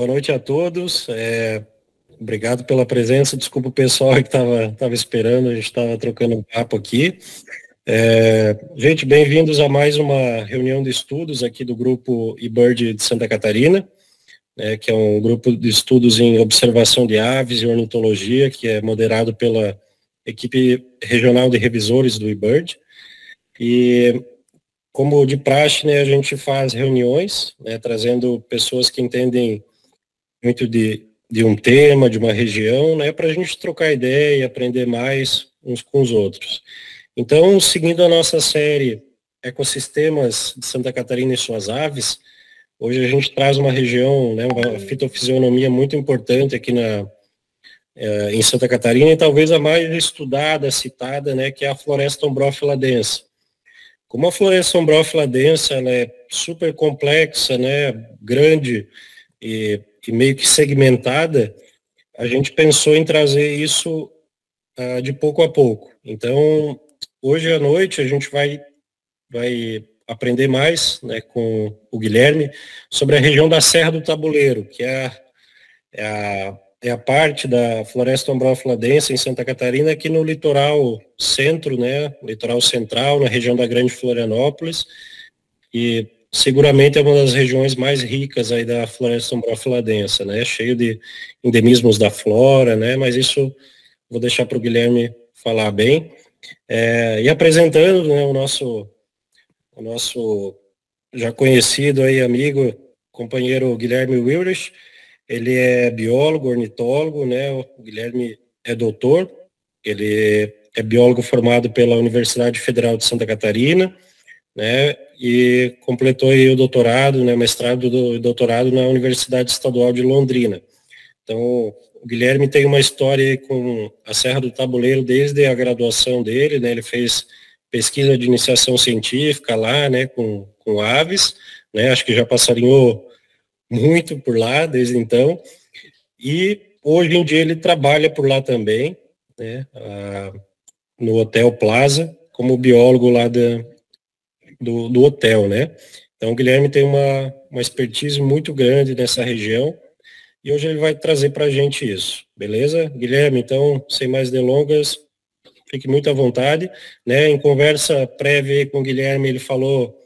Boa noite a todos. Obrigado pela presença. Desculpa o pessoal que estava esperando, a gente estava trocando um papo aqui. Gente, bem-vindos a mais uma reunião de estudos aqui do grupo eBird de Santa Catarina, que é um grupo de estudos em observação de aves e ornitologia, que é moderado pela equipe regional de revisores do eBird. E, como de praxe, a gente faz reuniões, trazendo pessoas que entendem muito de um tema, de uma região, para a gente trocar ideia e aprender mais uns com os outros. Então, seguindo a nossa série Ecossistemas de Santa Catarina e suas aves, hoje a gente traz uma região, uma fitofisionomia muito importante aqui em Santa Catarina, e talvez a mais estudada, citada, que é a floresta ombrófila densa. Como a floresta ombrófila densa, ela é super complexa, grande e meio que segmentada, a gente pensou em trazer isso de pouco a pouco. Então, hoje à noite a gente vai aprender mais com o Guilherme sobre a região da Serra do Tabuleiro, que é a parte da floresta ombrófila densa em Santa Catarina, aqui no litoral centro, litoral central, na região da Grande Florianópolis, e seguramente é uma das regiões mais ricas aí da floresta ombrófila densa, cheio de endemismos da flora, mas isso vou deixar para o Guilherme falar bem. E apresentando o nosso já conhecido aí, amigo, companheiro Guilherme Wilrich. Ele é biólogo, ornitólogo, o Guilherme é doutor, ele é biólogo formado pela Universidade Federal de Santa Catarina, e completou aí o doutorado, mestrado e doutorado na Universidade Estadual de Londrina. Então, o Guilherme tem uma história com a Serra do Tabuleiro desde a graduação dele, ele fez pesquisa de iniciação científica lá, com aves, acho que já passarinhou muito por lá desde então, e hoje em dia ele trabalha por lá também, no Hotel Plaza, como biólogo lá do hotel, Então o Guilherme tem uma expertise muito grande nessa região, e hoje ele vai trazer para a gente isso, beleza? Guilherme, então, sem mais delongas, fique muito à vontade, Em conversa prévia com o Guilherme, ele falou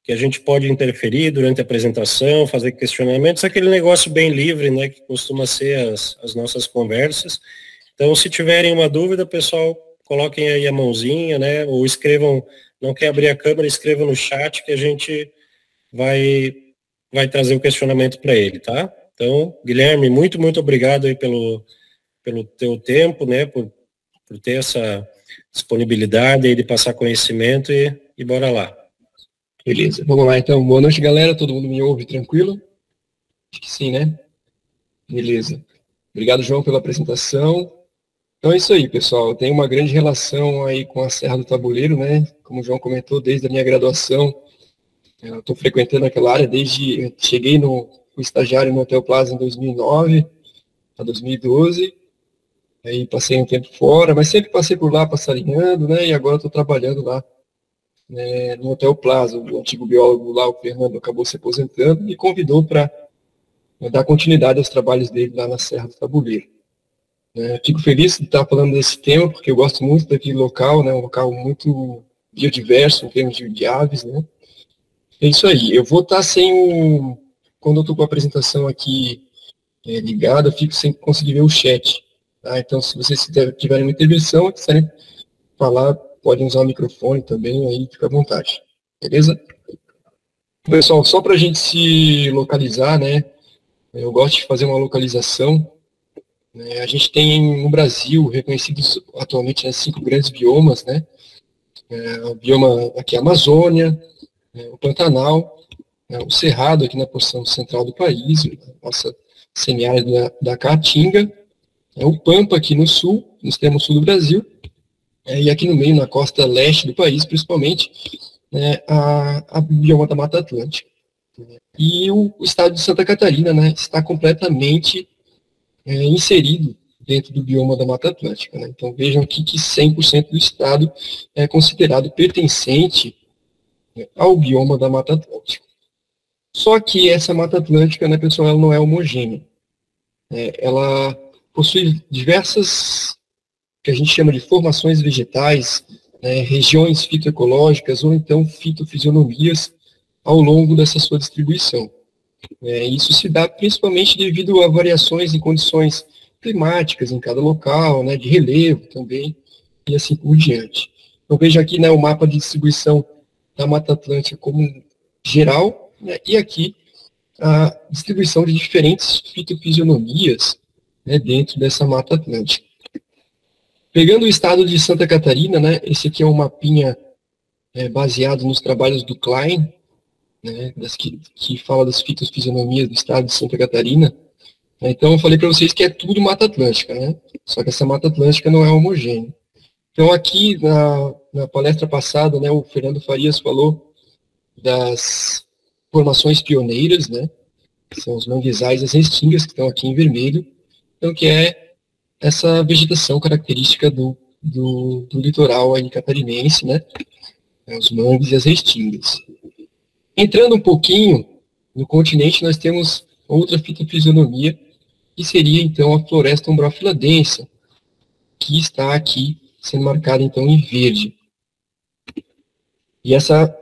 que a gente pode interferir durante a apresentação, fazer questionamentos, aquele negócio bem livre, que costuma ser as nossas conversas. Então, se tiverem uma dúvida, pessoal, coloquem aí a mãozinha, ou escrevam, não quer abrir a câmera, escrevam no chat que a gente vai trazer o questionamento para ele, tá? Então, Guilherme, muito, muito obrigado aí pelo teu tempo, por ter essa disponibilidade aí de passar conhecimento e bora lá. Beleza, vamos lá então. Boa noite, galera. Todo mundo me ouve tranquilo? Acho que sim, né? Beleza. Obrigado, João, pela apresentação. Então é isso aí, pessoal. Eu tenho uma grande relação aí com a Serra do Tabuleiro, Como o João comentou, desde a minha graduação, eu estou frequentando aquela área desde... Cheguei no estagiário no Hotel Plaza em 2009 a 2012. Aí passei um tempo fora, mas sempre passei por lá passarinhando, E agora estou trabalhando lá no Hotel Plaza. O antigo biólogo lá, o Fernando, acabou se aposentando e me convidou para dar continuidade aos trabalhos dele lá na Serra do Tabuleiro. Fico feliz de estar falando desse tema, porque eu gosto muito daquele local, um local muito biodiverso em termos de aves, É isso aí. Eu vou estar sem quando eu estou com a apresentação aqui ligada, eu fico sem conseguir ver o chat. Tá? Então, se vocês tiverem uma intervenção, quiserem falar, podem usar o microfone também, aí fica à vontade. Beleza? Pessoal, só para a gente se localizar, Eu gosto de fazer uma localização. A gente tem no Brasil reconhecidos atualmente 5 grandes biomas, O bioma aqui é a Amazônia, o Pantanal, o Cerrado aqui na porção central do país, nossa semiárido da Caatinga, o Pampa aqui no sul, no extremo sul do Brasil, e aqui no meio, na costa leste do país, principalmente, a bioma da Mata Atlântica. E o estado de Santa Catarina está completamente inserido dentro do bioma da Mata Atlântica. Então vejam aqui que 100% do estado é considerado pertencente ao bioma da Mata Atlântica. Só que essa Mata Atlântica, né, pessoal, ela não é homogênea. Ela possui diversas, que a gente chama de formações vegetais, né, regiões fitoecológicas ou então fitofisionomias ao longo dessa sua distribuição. Isso se dá principalmente devido a variações em condições climáticas em cada local, né, de relevo também, e assim por diante. Então veja aqui, né, o mapa de distribuição da Mata Atlântica como geral, né, e aqui a distribuição de diferentes fitofisionomias, né, dentro dessa Mata Atlântica. Pegando o estado de Santa Catarina, né, esse aqui é um mapinha baseado nos trabalhos do Klein, né, que fala das fitofisionomias do estado de Santa Catarina. Então, eu falei para vocês que é tudo Mata Atlântica, né? Só que essa Mata Atlântica não é homogênea. Então, aqui, na palestra passada, né, o Fernando Farias falou das formações pioneiras, né? Que são os manguezais e as restingas, que estão aqui em vermelho. Então, que é essa vegetação característica do litoral aí catarinense, né? Os mangues e as restingas. Entrando um pouquinho no continente, nós temos outra fitofisionomia, que seria, então, a floresta umbrófila densa, que está aqui sendo marcada, então, em verde. E essa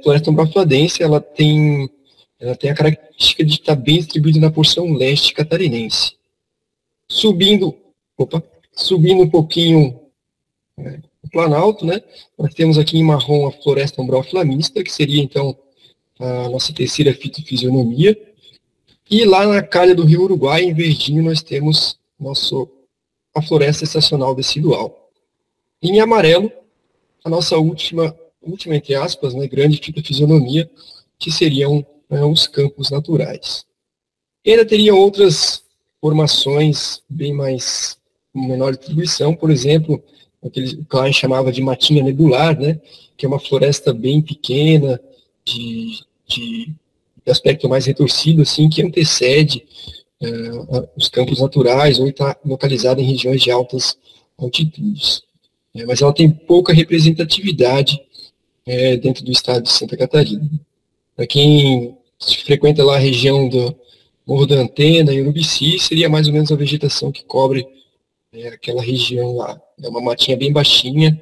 floresta umbrófila densa, ela tem a característica de estar bem distribuída na porção leste catarinense. Subindo um pouquinho o Planalto, né, nós temos aqui em marrom a floresta umbrófila mista, que seria, então, a nossa terceira fitofisionomia. E lá na calha do Rio Uruguai, em verdinho, nós temos a floresta estacional decidual. E em amarelo, a nossa última entre aspas, né, grande fitofisionomia, que seriam os campos naturais. E ainda teriam outras formações bem mais menor distribuição, por exemplo, aquele que o Klein chamava de matinha nebular, né, que é uma floresta bem pequena, de aspecto mais retorcido, assim, que antecede os campos naturais, ou está localizada em regiões de altas altitudes. Mas ela tem pouca representatividade dentro do estado de Santa Catarina. Para quem frequenta lá a região do Morro da Antena e Urubici, seria mais ou menos a vegetação que cobre aquela região lá. É uma matinha bem baixinha,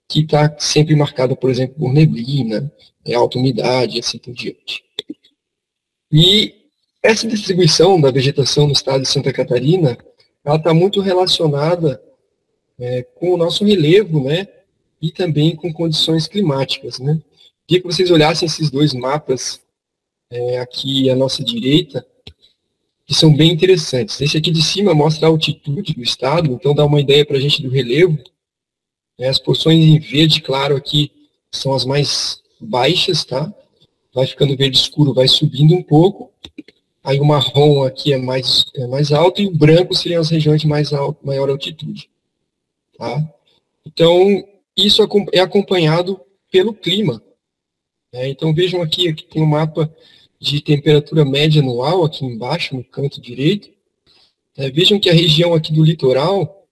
que está sempre marcada, por exemplo, por neblina, alta umidade, assim por diante. E essa distribuição da vegetação no estado de Santa Catarina, ela está muito relacionada com o nosso relevo, né, e também com condições climáticas, né. Queria que vocês olhassem esses dois mapas aqui à nossa direita, que são bem interessantes. Esse aqui de cima mostra a altitude do estado, então dá uma ideia para a gente do relevo. As porções em verde claro aqui são as mais baixas, tá? Vai ficando verde escuro, vai subindo um pouco. Aí o marrom aqui é mais alto e o branco seriam as regiões de maior altitude. Tá? Então, isso é acompanhado pelo clima. Então, vejam aqui tem um mapa de temperatura média anual, aqui embaixo, no canto direito. Vejam que a região aqui do litoral,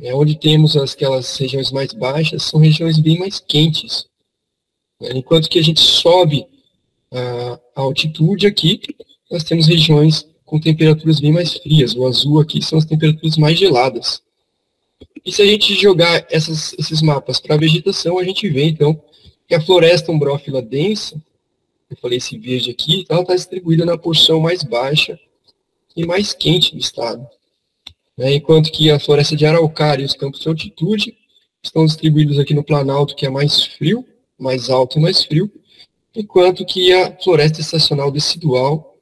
onde temos aquelas regiões mais baixas, são regiões bem mais quentes. Enquanto que a gente sobe a altitude aqui, nós temos regiões com temperaturas bem mais frias. O azul aqui são as temperaturas mais geladas. E se a gente jogar esses mapas para a vegetação, a gente vê, então, que a floresta umbrófila densa, eu falei esse verde aqui, ela está distribuída na porção mais baixa e mais quente do estado. Enquanto que a floresta de araucária e os campos de altitude estão distribuídos aqui no Planalto, que é mais frio, mais alto e mais frio, enquanto que a floresta estacional decidual,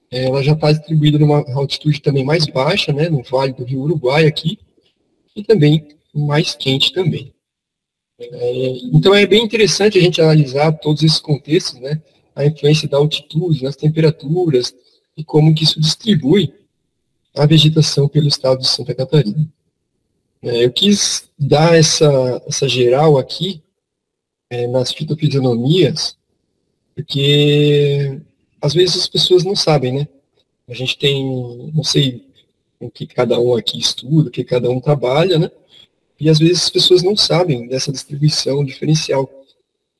ela já está distribuída numa altitude também mais baixa, né, no Vale do Rio Uruguai aqui, e também mais quente também. Então é bem interessante a gente analisar todos esses contextos, né, a influência da altitude, nas temperaturas, e como que isso distribui a vegetação pelo estado de Santa Catarina. Eu quis dar essa geral aqui, nas fitofisionomias, porque às vezes as pessoas não sabem, né? A gente tem, não sei o que cada um aqui estuda, o que cada um trabalha, né? E às vezes as pessoas não sabem dessa distribuição diferencial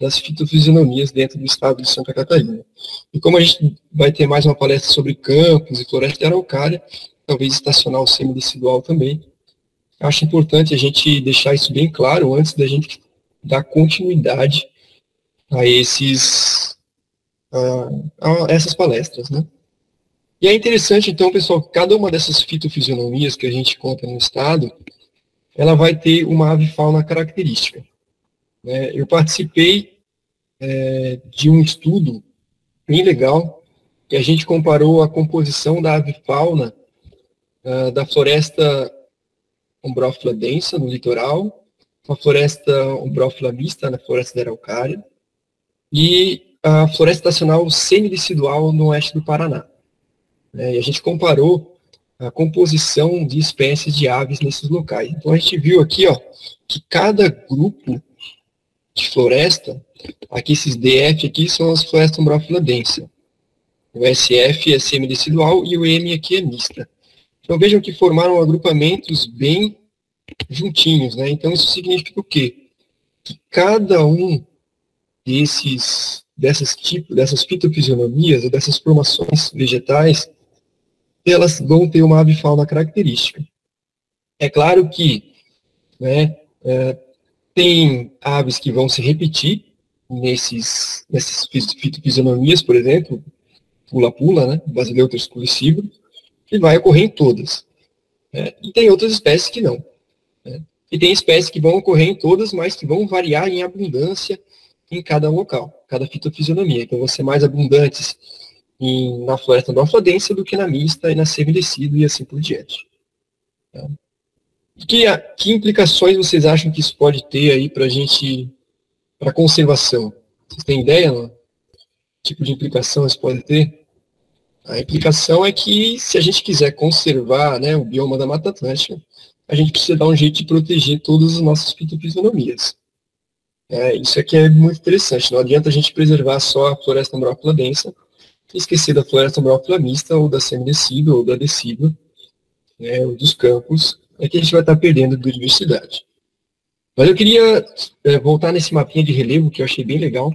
das fitofisionomias dentro do estado de Santa Catarina. E como a gente vai ter mais uma palestra sobre campos e floresta de araucária, talvez estacional semidecidual também, acho importante a gente deixar isso bem claro antes da gente dar continuidade a essas palestras, né? E é interessante, então, pessoal, que cada uma dessas fitofisionomias que a gente conta no estado, ela vai ter uma avifauna característica. Né? Eu participei de um estudo bem legal, que a gente comparou a composição da avifauna da floresta ombrófila densa, no litoral, com a floresta ombrófila mista, na floresta da araucária, e a floresta estacional semidecidual no oeste do Paraná. E a gente comparou a composição de espécies de aves nesses locais. Então a gente viu aqui, ó, que cada grupo de floresta, aqui esses DF aqui são as florestas ombrófila densa. O SF é semidecidual e o M aqui é mista. Então vejam que formaram agrupamentos bem juntinhos, né? Então isso significa o quê? Que cada um dessas fitofisionomias, ou dessas formações vegetais, elas vão ter uma avifauna característica. É claro que, né, tem aves que vão se repetir nessas fitofisionomias, por exemplo, pula-pula, né, Basileuthrus pullicibro, que vai ocorrer em todas. E tem outras espécies que não. Né? E tem espécies que vão ocorrer em todas, mas que vão variar em abundância em cada local, cada fitofisionomia. Então vão ser mais abundantes na floresta ombrófila densa do que na mista e na semidecido e assim por diante. Tá? Que implicações vocês acham que isso pode ter aí para a conservação? Vocês têm ideia, não? Que tipo de implicação isso pode ter? A implicação é que, se a gente quiser conservar, né, o bioma da Mata Atlântica, a gente precisa dar um jeito de proteger todas as nossas fitofisionomias. Isso aqui é muito interessante. Não adianta a gente preservar só a floresta ombrófila densa e esquecer da floresta ombrófila mista, ou da semidecida, ou da decida, né, ou dos campos, que a gente vai estar perdendo biodiversidade. Mas eu queria voltar nesse mapinha de relevo, que eu achei bem legal,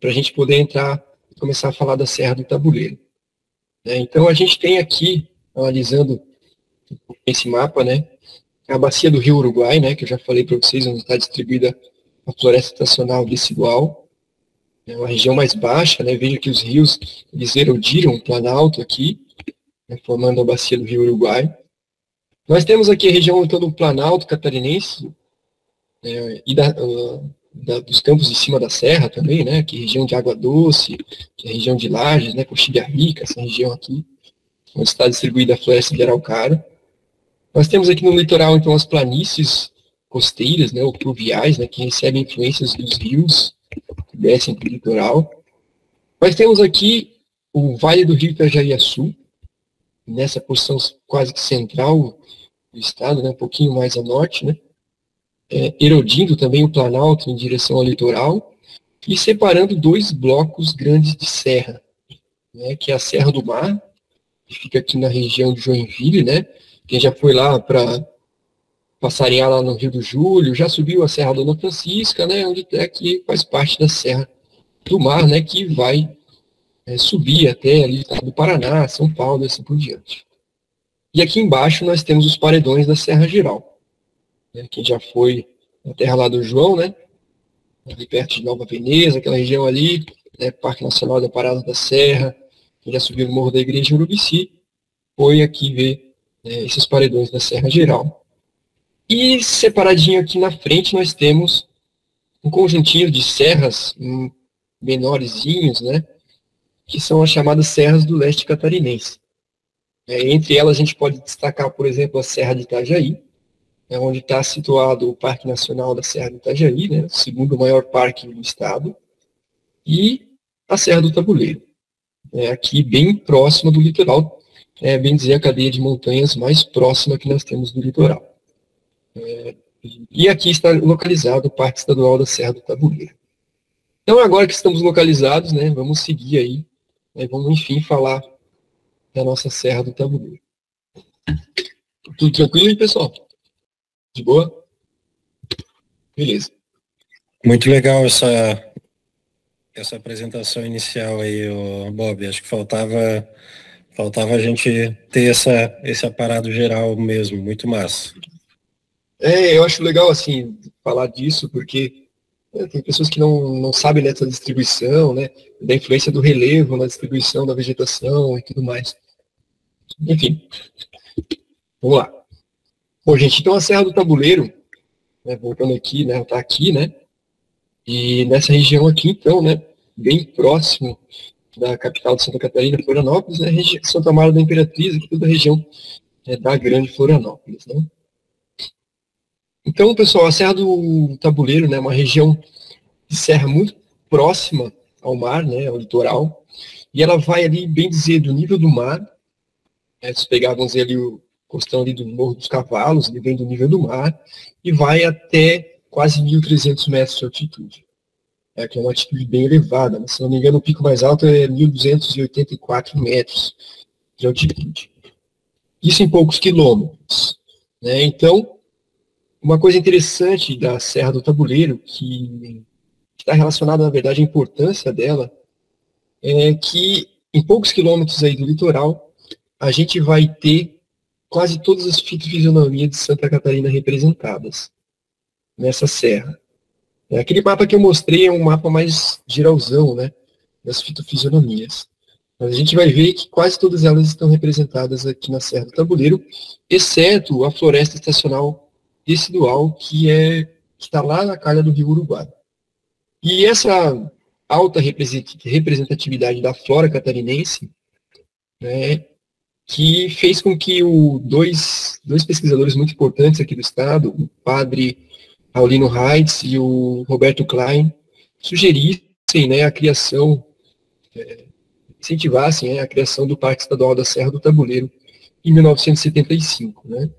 para a gente poder começar a falar da Serra do Tabuleiro. Então, a gente tem aqui, analisando esse mapa, né, a bacia do Rio Uruguai, né, que eu já falei para vocês, onde está distribuída a floresta estacional decidual. É uma região mais baixa, né, veja que os rios, eles erodiram o planalto aqui, né, formando a bacia do Rio Uruguai. Nós temos aqui a região então, do Planalto Catarinense, e dos campos em cima da serra também, né, que é a região de Água Doce, que é a região de Lages, né, Coxilha Rica, essa região aqui, onde está distribuída a floresta de araucária. Nós temos aqui no litoral, então, as planícies costeiras, né, ou pluviais, né, que recebem influências dos rios que descem para o litoral. Nós temos aqui o Vale do Rio Itajaí-Açu, nessa porção quase que central do estado, né, um pouquinho mais a norte, né, erodindo também o Planalto em direção ao litoral e separando dois blocos grandes de serra, né, que é a Serra do Mar, que fica aqui na região de Joinville, né, quem já foi lá para passarinhar lá no Rio do Júlio, já subiu a Serra Dona Francisca, né, onde aqui faz parte da Serra do Mar, né, que vai subir até ali do Paraná, São Paulo e assim por diante. E aqui embaixo nós temos os paredões da Serra Geral. Quem já foi na terra lá do João, né, ali perto de Nova Veneza, aquela região ali, né, Parque Nacional da Parada da Serra, quem já subiu no Morro da Igreja em Urubici, foi aqui ver esses paredões da Serra Geral. E separadinho aqui na frente nós temos um conjuntinho de serras menorzinhos, né, que são as chamadas serras do leste catarinense. Entre elas a gente pode destacar, por exemplo, a Serra de Itajaí, onde está situado o Parque Nacional da Serra do Itajaí, né, o segundo maior parque do estado, e a Serra do Tabuleiro, aqui bem próxima do litoral, bem dizer, a cadeia de montanhas mais próxima que nós temos do litoral. E aqui está localizado o Parque Estadual da Serra do Tabuleiro. Então, agora que estamos localizados, né, vamos seguir aí, vamos, enfim, falar da nossa Serra do Tabuleiro. Tudo tranquilo aí, pessoal? De boa? Beleza. Muito legal essa apresentação inicial aí, Bob. Acho que faltava a gente ter esse aparato geral mesmo, muito massa. Eu acho legal, assim, falar disso, porque tem pessoas que não sabem dessa distribuição, né, da influência do relevo na distribuição da vegetação e tudo mais. Enfim, vamos lá. Bom, gente, então a Serra do Tabuleiro, né, voltando aqui, né, tá aqui, né, e nessa região aqui, então, né, bem próximo da capital de Santa Catarina, Florianópolis, né, Santa Amaro da Imperatriz, aqui toda a região da Grande Florianópolis, né. Então, pessoal, a Serra do Tabuleiro, né, é uma região de serra muito próxima ao mar, né, ao litoral, e ela vai ali, bem dizer, do nível do mar, né, se pegar, vamos dizer, ali o costão ali do Morro dos Cavalos, ele vem do nível do mar, e vai até quase 1.300 metros de altitude. Que é uma altitude bem elevada, mas, se não me engano, o pico mais alto é 1.284 metros de altitude. Isso em poucos quilômetros, né? Então, uma coisa interessante da Serra do Tabuleiro, que está relacionada, na verdade, à importância dela, é que em poucos quilômetros aí do litoral, a gente vai ter quase todas as fitofisionomias de Santa Catarina representadas nessa serra. Aquele mapa que eu mostrei é um mapa mais geralzão, né, das fitofisionomias. Mas a gente vai ver que quase todas elas estão representadas aqui na Serra do Tabuleiro, exceto a floresta estacional decidual, que está lá na calha do Rio Uruguai. E essa alta representatividade da flora catarinense, né, que fez com que dois pesquisadores muito importantes aqui do estado, o padre Paulino Reitz e o Roberto Klein, sugerissem, né, a criação, incentivassem, né, a criação do Parque Estadual da Serra do Tabuleiro em 1975, né,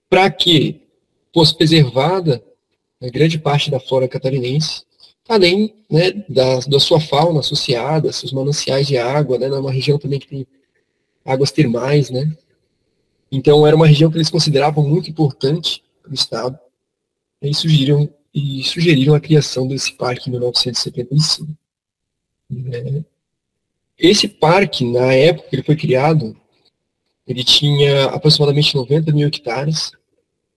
para que fosse preservada grande parte da flora catarinense, além, né, da sua fauna associada, seus mananciais de água, né, numa região também que tem águas termais, né. Então, era uma região que eles consideravam muito importante para o estado, e sugeriram a criação desse parque em 1975. Esse parque, na época que ele foi criado, ele tinha aproximadamente 90 mil hectares,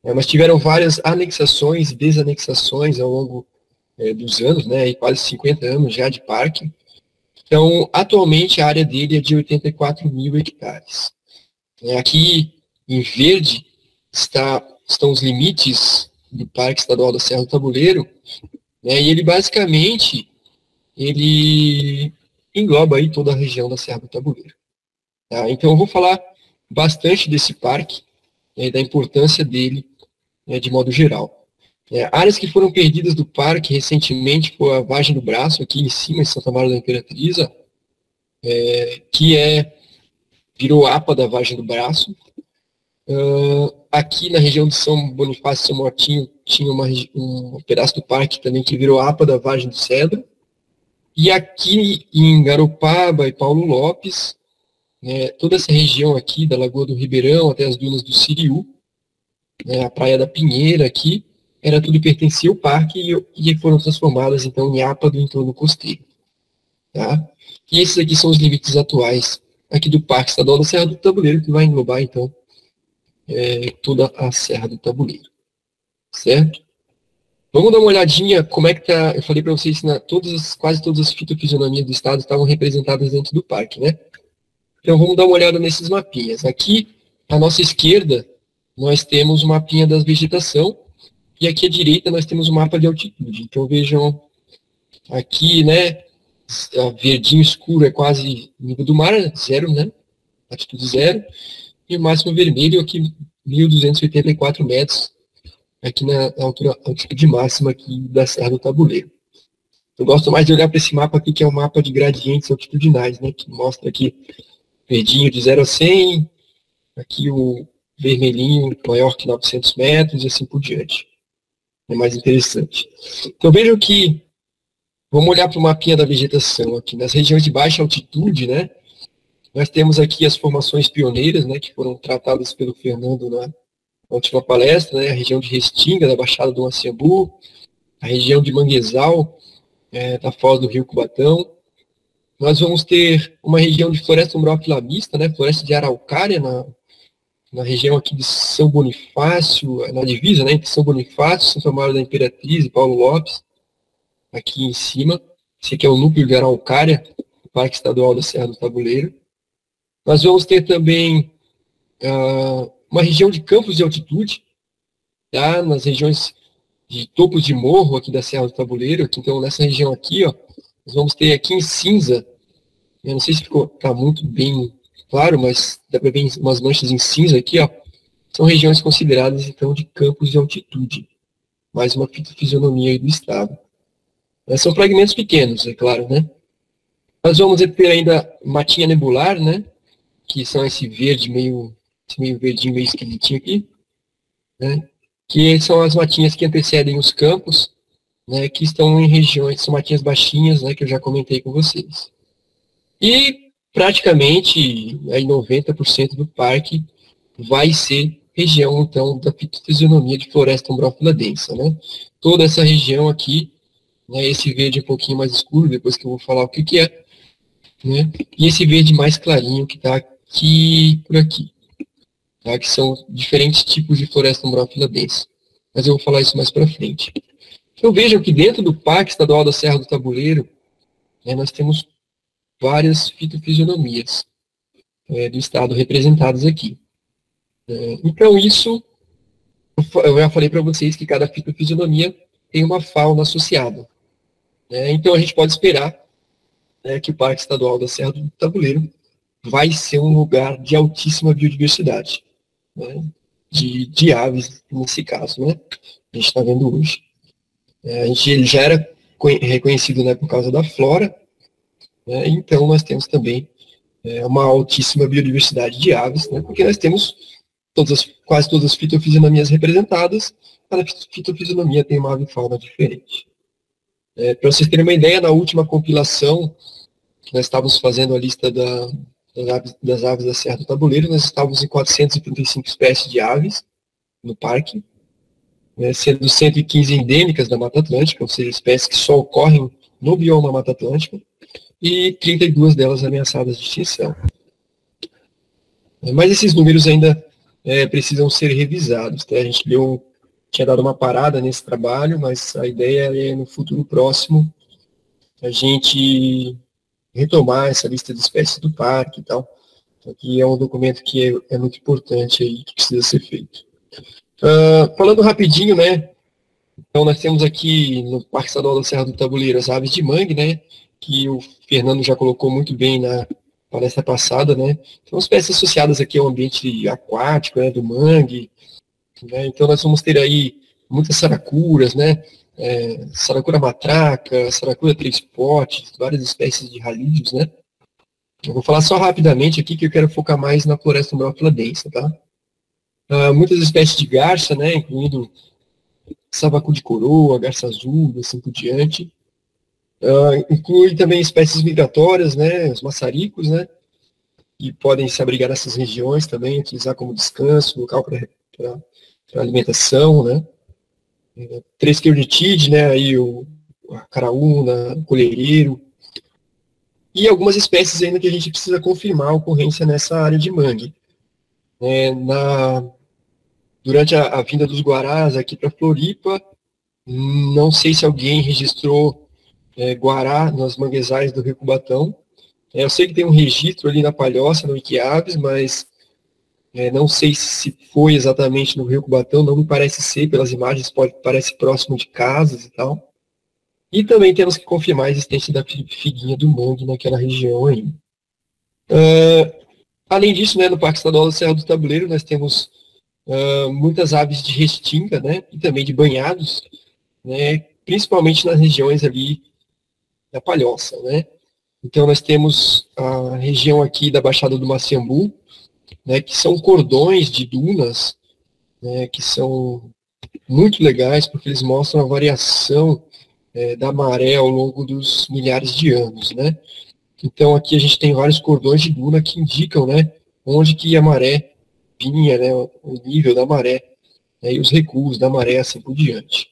mas tiveram várias anexações e desanexações ao longo dos anos, né, e quase 50 anos já de parque. Então, atualmente, a área dele é de 84 mil hectares. Aqui, em verde, estão os limites do Parque Estadual da Serra do Tabuleiro, né, e ele, basicamente, ele engloba aí toda a região da Serra do Tabuleiro. Tá? Então, eu vou falar bastante desse parque, da importância dele, de modo geral. Áreas que foram perdidas do parque recentemente foi a Vargem do Braço, aqui em cima, em Santa Maria da Imperatriz, que virou APA da Vargem do Braço. Aqui na região de São Bonifácio e São Martinho tinha um pedaço do parque também que virou APA da Vargem do Cedro. E aqui em Garopaba e Paulo Lopes, né, toda essa região aqui, da Lagoa do Ribeirão até as dunas do Siriú, né, a Praia da Pinheira aqui, era tudo pertencia ao parque e foram transformadas, então, em APA do entorno costeiro. Tá? E esses aqui são os limites atuais aqui do Parque Estadual da Serra do Tabuleiro, que vai englobar, então, toda a Serra do Tabuleiro. Certo? Vamos dar uma olhadinha como é que está. Eu falei para vocês que quase todas as fitofisionomias do estado estavam representadas dentro do parque, né? Então vamos dar uma olhada nesses mapinhas. Aqui, à nossa esquerda, nós temos o mapinha da vegetação, e aqui à direita nós temos o mapa de altitude. Então vejam aqui, né? Verdinho escuro é quase nível do mar, zero, né? Altitude zero. E o máximo vermelho aqui, 1.284 metros. Aqui na altitude máxima aqui da Serra do Tabuleiro. Eu gosto mais de olhar para esse mapa aqui, que é um mapa de gradientes altitudinais, né, que mostra aqui verdinho de 0 a 100, aqui o vermelhinho maior que 900 metros e assim por diante. É mais interessante. Então vejam que, vamos olhar para o mapinha da vegetação aqui, nas regiões de baixa altitude, né, nós temos aqui as formações pioneiras, né, que foram tratadas pelo Fernando na última palestra, né, a região de Restinga, da Baixada do Maciambu, a região de Manguezal, da foz do rio Cubatão. Nós vamos ter uma região de floresta umbrófila mista, né, floresta de araucária, na região aqui de São Bonifácio, na divisa, né, entre São Bonifácio, Santa Maria da Imperatriz e Paulo Lopes, aqui em cima. Esse aqui é o núcleo de araucária, do Parque Estadual da Serra do Tabuleiro. Nós vamos ter também uma região de campos de altitude, tá, nas regiões de topos de morro aqui da Serra do Tabuleiro. Então, nessa região aqui, ó, nós vamos ter aqui em cinza, eu não sei se está muito bem claro, mas dá para ver umas manchas em cinza aqui, ó, são regiões consideradas, então, de campos de altitude. Mais uma fitofisionomia aí do estado. São fragmentos pequenos, é claro, né? Nós vamos ter ainda matinha nebular, né? Que são esse verde esse meio verdinho, meio esquisitinho aqui, né? Que são as matinhas que antecedem os campos, né, que estão em regiões, são matinhas baixinhas, né, que eu já comentei com vocês. E praticamente aí 90% do parque vai ser região, então, da fitofisionomia de floresta umbrófila densa, né? Toda essa região aqui, né, esse verde um pouquinho mais escuro, depois que eu vou falar o que é, né? E esse verde mais clarinho que está aqui, por aqui, tá? Que são diferentes tipos de floresta umbrófila densa. Mas eu vou falar isso mais para frente. Então vejam que dentro do Parque Estadual da Serra do Tabuleiro, né, nós temos várias fitofisionomias do estado representadas aqui. Então isso, eu já falei para vocês que cada fitofisionomia tem uma fauna associada. Então a gente pode esperar que o Parque Estadual da Serra do Tabuleiro vai ser um lugar de altíssima biodiversidade, né, de aves, nesse caso, né, a gente está vendo hoje. Ele já era reconhecido, né, por causa da flora, né, então nós temos também uma altíssima biodiversidade de aves, né, porque nós temos quase todas as fitofisionomias representadas. Cada fitofisionomia tem uma ave e fauna diferente. Para vocês terem uma ideia, na última compilação, que nós estávamos fazendo a lista das aves da Serra do Tabuleiro, nós estávamos em 435 espécies de aves no parque, sendo 115 endêmicas da Mata Atlântica, ou seja, espécies que só ocorrem no bioma Mata Atlântica, e 32 delas ameaçadas de extinção. Mas esses números ainda precisam ser revisados. Tá? A gente tinha dado uma parada nesse trabalho, mas a ideia é, no futuro próximo, a gente retomar essa lista de espécies do parque e tal. Aqui é um documento que é muito importante aí, que precisa ser feito. Falando rapidinho, né? Então nós temos aqui no Parque Estadual da Serra do Tabuleiro as aves de mangue, né? Que o Fernando já colocou muito bem na palestra passada, né? São espécies associadas aqui ao ambiente aquático, né? Do mangue, né? Então nós vamos ter aí muitas saracuras, né? Saracura matraca, saracura três potes, várias espécies de ralídeos, né? Eu vou falar só rapidamente aqui que eu quero focar mais na floresta umbrófila densa, tá? Muitas espécies de garça, né, incluindo savacu de coroa, garça azul, assim por diante. Inclui também espécies migratórias, né, os maçaricos, né, que podem se abrigar nessas regiões também, utilizar como descanso, local para alimentação, né. Tresquernitide, né, aí a caraúna, o colhereiro. E algumas espécies ainda que a gente precisa confirmar a ocorrência nessa área de mangue. Durante a vinda dos guarás aqui para Floripa, não sei se alguém registrou guará nas manguezais do Rio Cubatão. Eu sei que tem um registro ali na Palhoça, no Wikiaves, mas não sei se foi exatamente no Rio Cubatão, não me parece ser, pelas imagens parece próximo de casas e tal. E também temos que confirmar a existência da figuinha do mangue naquela região aí. Além disso, né, no Parque Estadual da Serra do Tabuleiro, nós temos muitas aves de restinga, né, e também de banhados, né, principalmente nas regiões ali da Palhoça, né. Então nós temos a região aqui da Baixada do Maciambu, né, que são cordões de dunas, né, que são muito legais porque eles mostram a variação da maré ao longo dos milhares de anos, né. Então aqui a gente tem vários cordões de duna que indicam, né, onde que a maré vinha, né, o nível da maré, né, e os recuos da maré, assim por diante.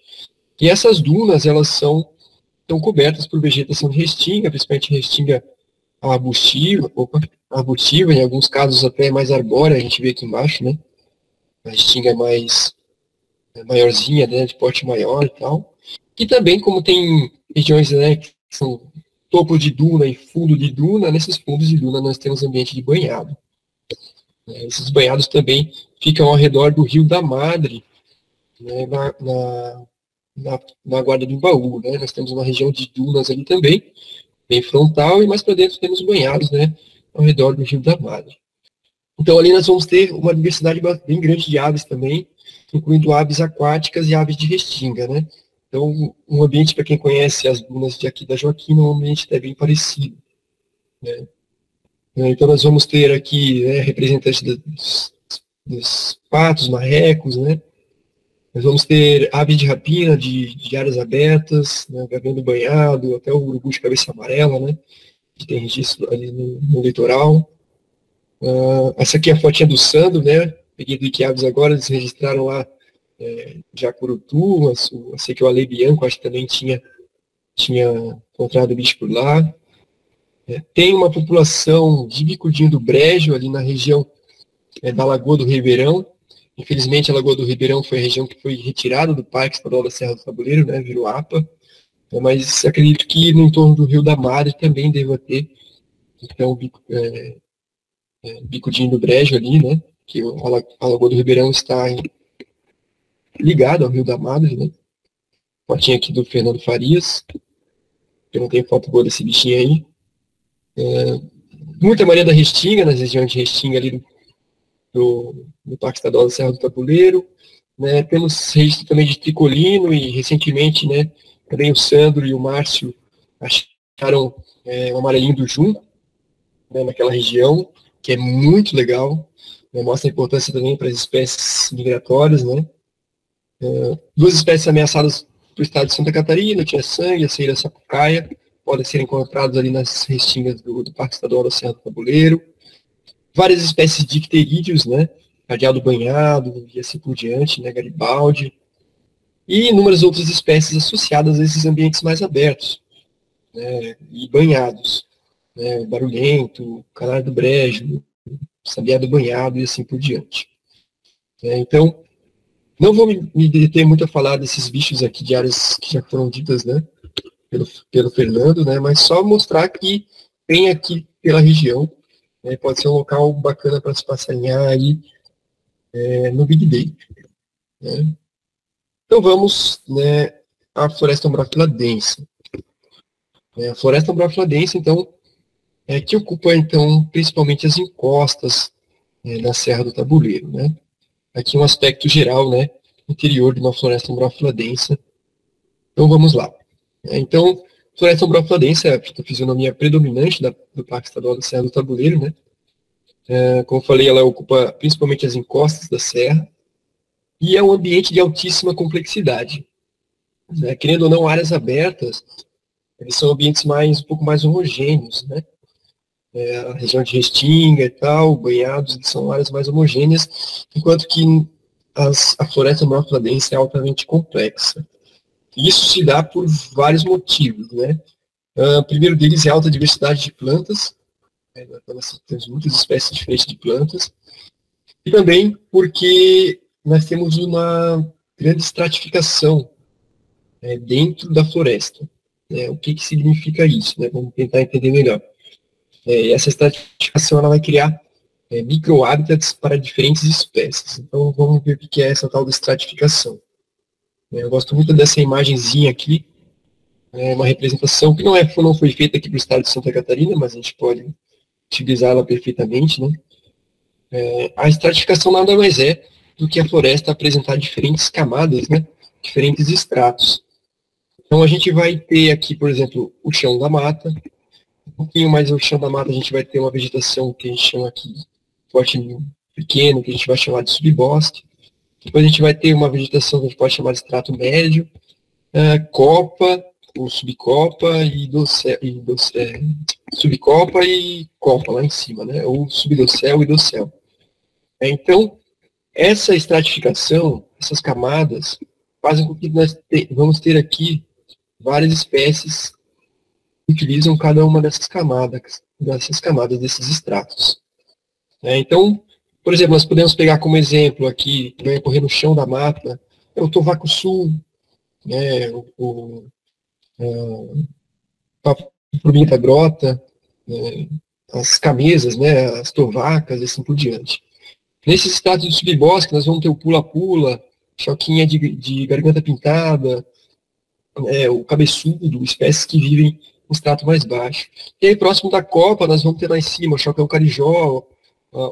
E essas dunas, elas são cobertas por vegetação de restinga, principalmente restinga arbustiva, em alguns casos até mais arbórea, a gente vê aqui embaixo, né? A restinga é mais maiorzinha, né, de porte maior e tal. E também, como tem regiões, né, que são topo de duna e fundo de duna, nesses fundos de duna nós temos ambiente de banhado. Esses banhados também ficam ao redor do Rio da Madre, né, na Guarda do Embaú, né? Nós temos uma região de dunas ali também, bem frontal, e mais para dentro temos banhados, né, ao redor do Rio da Madre. Então ali nós vamos ter uma diversidade bem grande de aves também, incluindo aves aquáticas e aves de restinga, né? Então, um ambiente, para quem conhece as dunas de aqui da Joaquina, um ambiente até bem parecido, né? Então nós vamos ter aqui, né, representantes dos patos, marrecos, né? Nós vamos ter aves de rapina de áreas abertas, né, gavendo banhado, até o urubu de cabeça amarela, né, que tem registro ali no litoral. Essa aqui é a fotinha do Sandro, né, peguei do Iquiaves agora, eles registraram lá Jacurutu, eu sei que o Ale Bianco, acho que também tinha encontrado bicho por lá. Tem uma população de bicudinho do brejo ali na região da Lagoa do Ribeirão. Infelizmente, a Lagoa do Ribeirão foi a região que foi retirada do Parque Estadual da Serra do Tabuleiro, né, virou APA, mas acredito que no entorno do Rio da Madre também deva ter, então, bicudinho do brejo ali, né, que a Lagoa do Ribeirão está ligada ao Rio da Madre, né. Fotinha aqui do Fernando Farias, eu não tenho foto boa desse bichinho aí. Muita Maria da Restinga, nas regiões de Restinga ali do Parque Estadual da Serra do Tabuleiro, né. Temos registro também de tricolino e recentemente, né, também o Sandro e o Márcio acharam o amarelinho do junco, né, naquela região, que é muito legal, né, mostra a importância também para as espécies migratórias, né. Duas espécies ameaçadas para o estado de Santa Catarina, o Tia-sangue e a Ceira sapucaia, podem ser encontrados ali nas restingas do Parque Estadual da Serra do Tabuleiro. Várias espécies de icterídeos, né, cadeado banhado e assim por diante, né, Garibaldi, e inúmeras outras espécies associadas a esses ambientes mais abertos, né, e banhados, né, barulhento, canário do brejo, sabiá do banhado e assim por diante. Então, não vou me deter muito a falar desses bichos aqui de áreas que já foram ditas, né, pelo Fernando, né, mas só mostrar que tem aqui pela região, né, pode ser um local bacana para se passear aí no Big Day, né. Então vamos, né, à Floresta Umbrófila densa. A Floresta Umbrófila densa, então, que ocupa, então, principalmente as encostas da Serra do Tabuleiro, né. Aqui um aspecto geral, né, interior de uma Floresta Umbrófila densa. Então vamos lá. Então, Floresta Umbrófila densa é a fisionomia predominante do Parque Estadual da Serra do Tabuleiro, né. Como eu falei, ela ocupa principalmente as encostas da serra, e é um ambiente de altíssima complexidade. Querendo ou não, áreas abertas, eles são ambientes um pouco mais homogêneos, né? A região de Restinga e tal, banhados, são áreas mais homogêneas, enquanto que a floresta umbrófila densa é altamente complexa. E isso se dá por vários motivos, né? O primeiro deles é a alta diversidade de plantas, nós temos muitas espécies diferentes de plantas, e também porque nós temos uma grande estratificação dentro da floresta. O que significa isso? Vamos tentar entender melhor. Essa estratificação ela vai criar microhábitats para diferentes espécies. Então, vamos ver o que é essa tal de estratificação. Eu gosto muito dessa imagenzinha aqui, uma representação que não foi feita aqui para o estado de Santa Catarina, mas a gente pode utilizá-la perfeitamente, né? A estratificação nada mais é do que a floresta apresentar diferentes camadas, né? Diferentes estratos. Então, a gente vai ter aqui, por exemplo, o chão da mata. Um pouquinho mais no chão da mata, a gente vai ter uma vegetação que a gente chama aqui de porte pequeno, que a gente vai chamar de subbosque. Depois a gente vai ter uma vegetação que a gente pode chamar de estrato médio, copa, ou subcopa, subcopa e copa lá em cima, né? Ou subdossel e dossel. Então, essa estratificação, essas camadas, fazem com que nós vamos ter aqui várias espécies que utilizam cada uma dessas camadas desses estratos. Então, por exemplo, nós podemos pegar como exemplo aqui, que vai ocorrer no chão da mata, o tovaco sul, né, a formiguinha grota, as camesas, né, as tovacas e assim por diante. Nesses estratos do subbosque, nós vamos ter o pula-pula, choquinha de garganta pintada, o cabeçudo, espécies que vivem no estrato mais baixo. E aí, próximo da copa, nós vamos ter lá em cima o chocão carijó,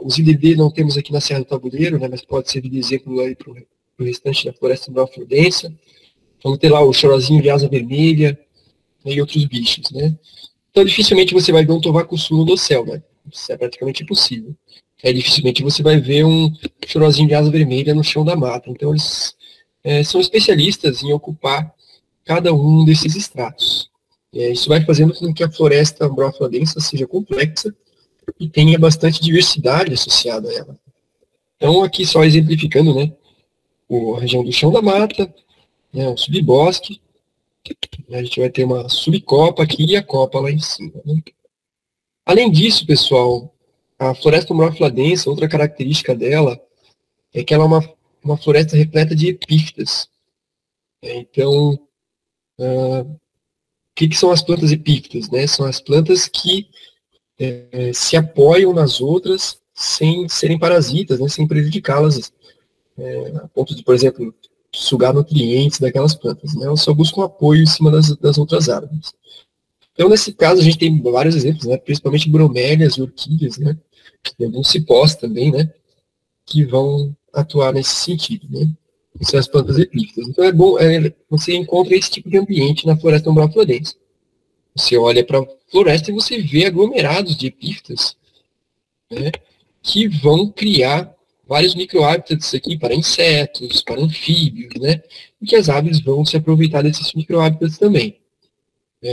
os IDD não temos aqui na Serra do Tabuleiro, né, mas pode servir de exemplo aí para o restante da floresta umbral-fluodense. Vamos ter lá o chorozinho de asa vermelha, né, e outros bichos, né. Então, dificilmente você vai ver um tovaco sul no dossel, né, isso é praticamente impossível. Dificilmente você vai ver um chorozinho de asa vermelha no chão da mata. Então, eles são especialistas em ocupar cada um desses estratos. Isso vai fazendo com que a floresta umbral-fluodense seja complexa e tenha bastante diversidade associada a ela. Então, aqui só exemplificando, né, a região do chão da mata, né, o subbosque, a gente vai ter uma subcopa aqui e a copa lá em cima. Né. Além disso, pessoal, a floresta umbral-fluodense, outra característica dela é que ela é uma floresta repleta de epífitas. Então, o que são as plantas epífitas? Né? São as plantas que se apoiam nas outras sem serem parasitas, né? Sem prejudicá-las, a ponto de, por exemplo, sugar nutrientes daquelas plantas. Né? Elas só buscam apoio em cima das outras árvores. Então, nesse caso, a gente tem vários exemplos, né? Principalmente bromélias e orquídeas, né? Tem alguns cipós também, né? Que vão atuar nesse sentido, né? São as plantas epífitas. Então, é bom, você encontra esse tipo de ambiente na floresta umbral-fluodense. Você olha para a floresta e você vê aglomerados de epífitas, né, que vão criar vários microhábitats aqui para insetos, para anfíbios, né, e que as aves vão se aproveitar desses microhábitats também.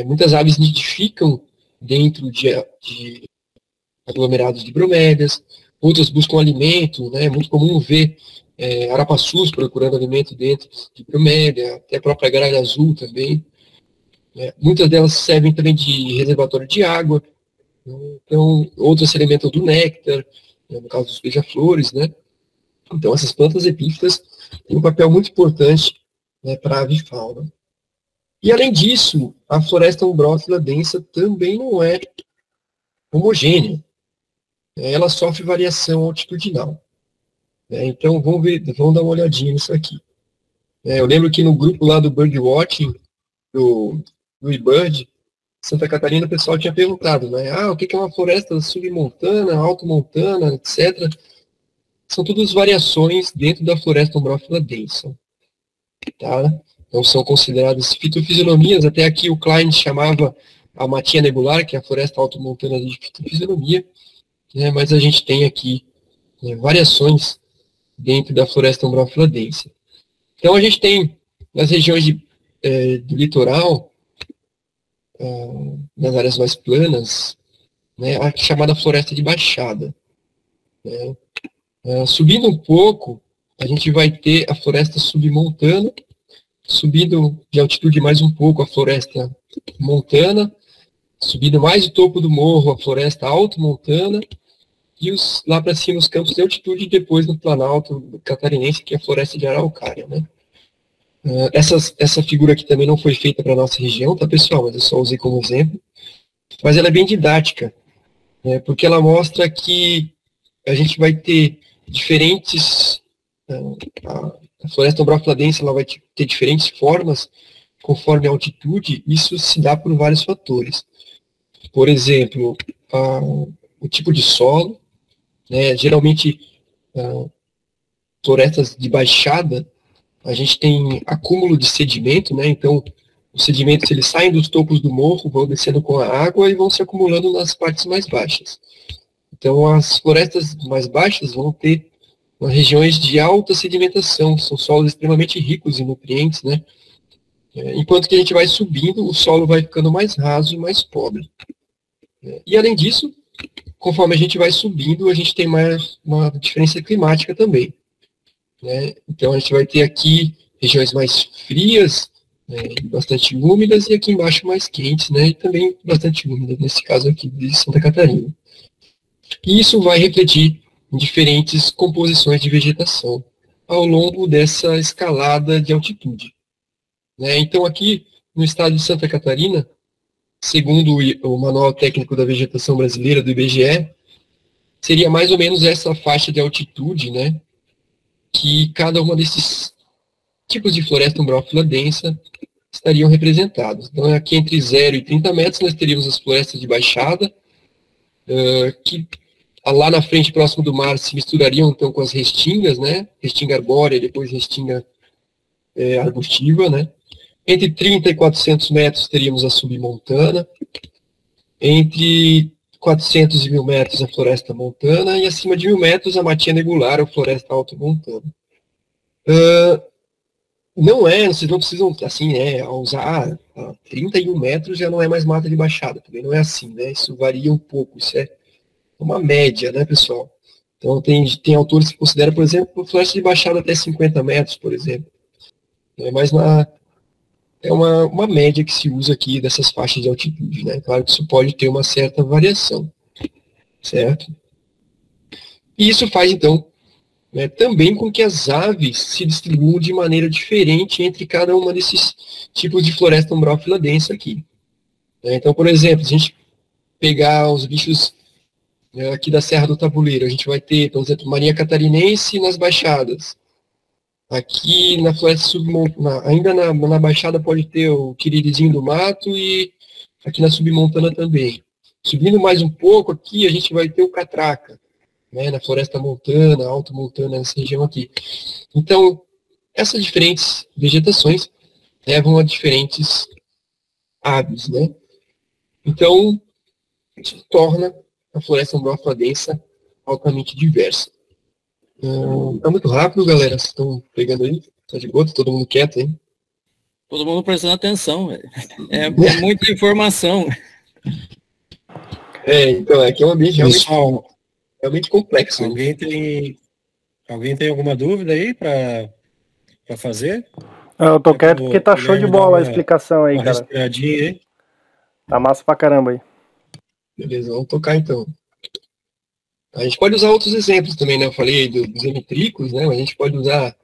Muitas aves nidificam dentro de aglomerados de bromélias, outras buscam alimento, né, é muito comum ver arapaçus procurando alimento dentro de bromélia, até a própria gralha azul também. Muitas delas servem também de reservatório de água, então outras se alimentam do néctar, no caso dos beija-flores, né. Então essas plantas epífitas têm um papel muito importante, né, para a avifauna. E além disso, a floresta umbral-fluodense também não é homogênea. Ela sofre variação altitudinal. Então vamos dar uma olhadinha nisso aqui. Eu lembro que no grupo lá do Birdwatching, do eBird, Santa Catarina, o pessoal tinha perguntado, né? O que é uma floresta submontana, altomontana, etc. São todas variações dentro da floresta umbral-fluodense. Tá? Então são consideradas fitofisionomias. Até aqui o Klein chamava a matinha nebular, que é a floresta altomontana de fitofisionomia, né? Mas a gente tem aqui variações dentro da floresta umbral-fluodense. Então a gente tem nas regiões do litoral, nas áreas mais planas, né, a chamada floresta de baixada. Né. Subindo um pouco, a gente vai ter a floresta submontana, subindo de altitude mais um pouco a floresta montana, subindo mais o topo do morro a floresta altomontana, e lá para cima os campos de altitude, e depois no planalto catarinense, que é a floresta de araucária. Né. Essa figura aqui também não foi feita para a nossa região, tá, pessoal? Mas eu só usei como exemplo. Mas ela é bem didática, né, porque ela mostra que a gente vai ter diferentes... A floresta umbral-fluodense ela vai ter diferentes formas conforme a altitude. Isso se dá por vários fatores. Por exemplo, o tipo de solo, né, geralmente florestas de baixada, a gente tem acúmulo de sedimento, né? Então, os sedimentos eles saem dos topos do morro, vão descendo com a água e vão se acumulando nas partes mais baixas. Então, as florestas mais baixas vão ter regiões de alta sedimentação, são solos extremamente ricos em nutrientes, né? Enquanto que a gente vai subindo, o solo vai ficando mais raso e mais pobre. E, além disso, conforme a gente vai subindo, a gente tem mais uma diferença climática também. Né? Então, a gente vai ter aqui regiões mais frias, bastante úmidas, e aqui embaixo mais quentes, né, e também bastante úmidas, nesse caso aqui de Santa Catarina. E isso vai refletir em diferentes composições de vegetação ao longo dessa escalada de altitude. Né? Então, aqui no estado de Santa Catarina, segundo o Manual Técnico da Vegetação Brasileira, do IBGE, seria mais ou menos essa faixa de altitude, né, que cada uma desses tipos de floresta umbrófila densa estariam representados. Então, aqui entre 0 e 30 metros, nós teríamos as florestas de baixada, que lá na frente, próximo do mar, se misturariam então com as restingas, né, restinga arbórea, depois restinga arbustiva, né. Entre 30 e 400 metros teríamos a submontana, entre 400 e 1.000 metros a floresta montana, e acima de 1.000 metros a matinha nebular, ou floresta altomontana. Vocês não precisam, assim, usar 31 metros já não é mais mata de baixada, também não é assim, né, isso varia um pouco, isso é uma média, né, pessoal. Então tem autores que consideram, por exemplo, floresta de baixada até 50 metros, por exemplo, mas é uma média que se usa aqui dessas faixas de altitude, né? Claro que isso pode ter uma certa variação, certo? E isso faz, então, né, também com que as aves se distribuam de maneira diferente entre cada uma desses tipos de floresta umbrófila densa aqui. Então, por exemplo, se a gente pegar os bichos aqui da Serra do Tabuleiro, a gente vai ter, por exemplo, marinha catarinense nas baixadas. Aqui na floresta submontana, ainda na baixada pode ter o quiririzinho do mato, e aqui na submontana também. Subindo mais um pouco aqui, a gente vai ter o catraca, né, na floresta montana, alto montana, nessa região aqui. Então, essas diferentes vegetações levam a diferentes aves, né? Então, isso torna a floresta umbrófila densa altamente diversa. Tá muito rápido, galera. Vocês estão pegando aí? Tá de boa? Tá todo mundo quieto, hein? Todo mundo prestando atenção. É muita informação. Então, aqui é um ambiente realmente complexo. Alguém tem alguma dúvida aí para fazer? Eu tô quieto porque tá show de bola a explicação aí, cara. Respiradinha aí. Tá massa pra caramba aí. Beleza, vamos tocar então. A gente pode usar outros exemplos também, né? Eu falei dos hemitrículos, né? A gente pode usar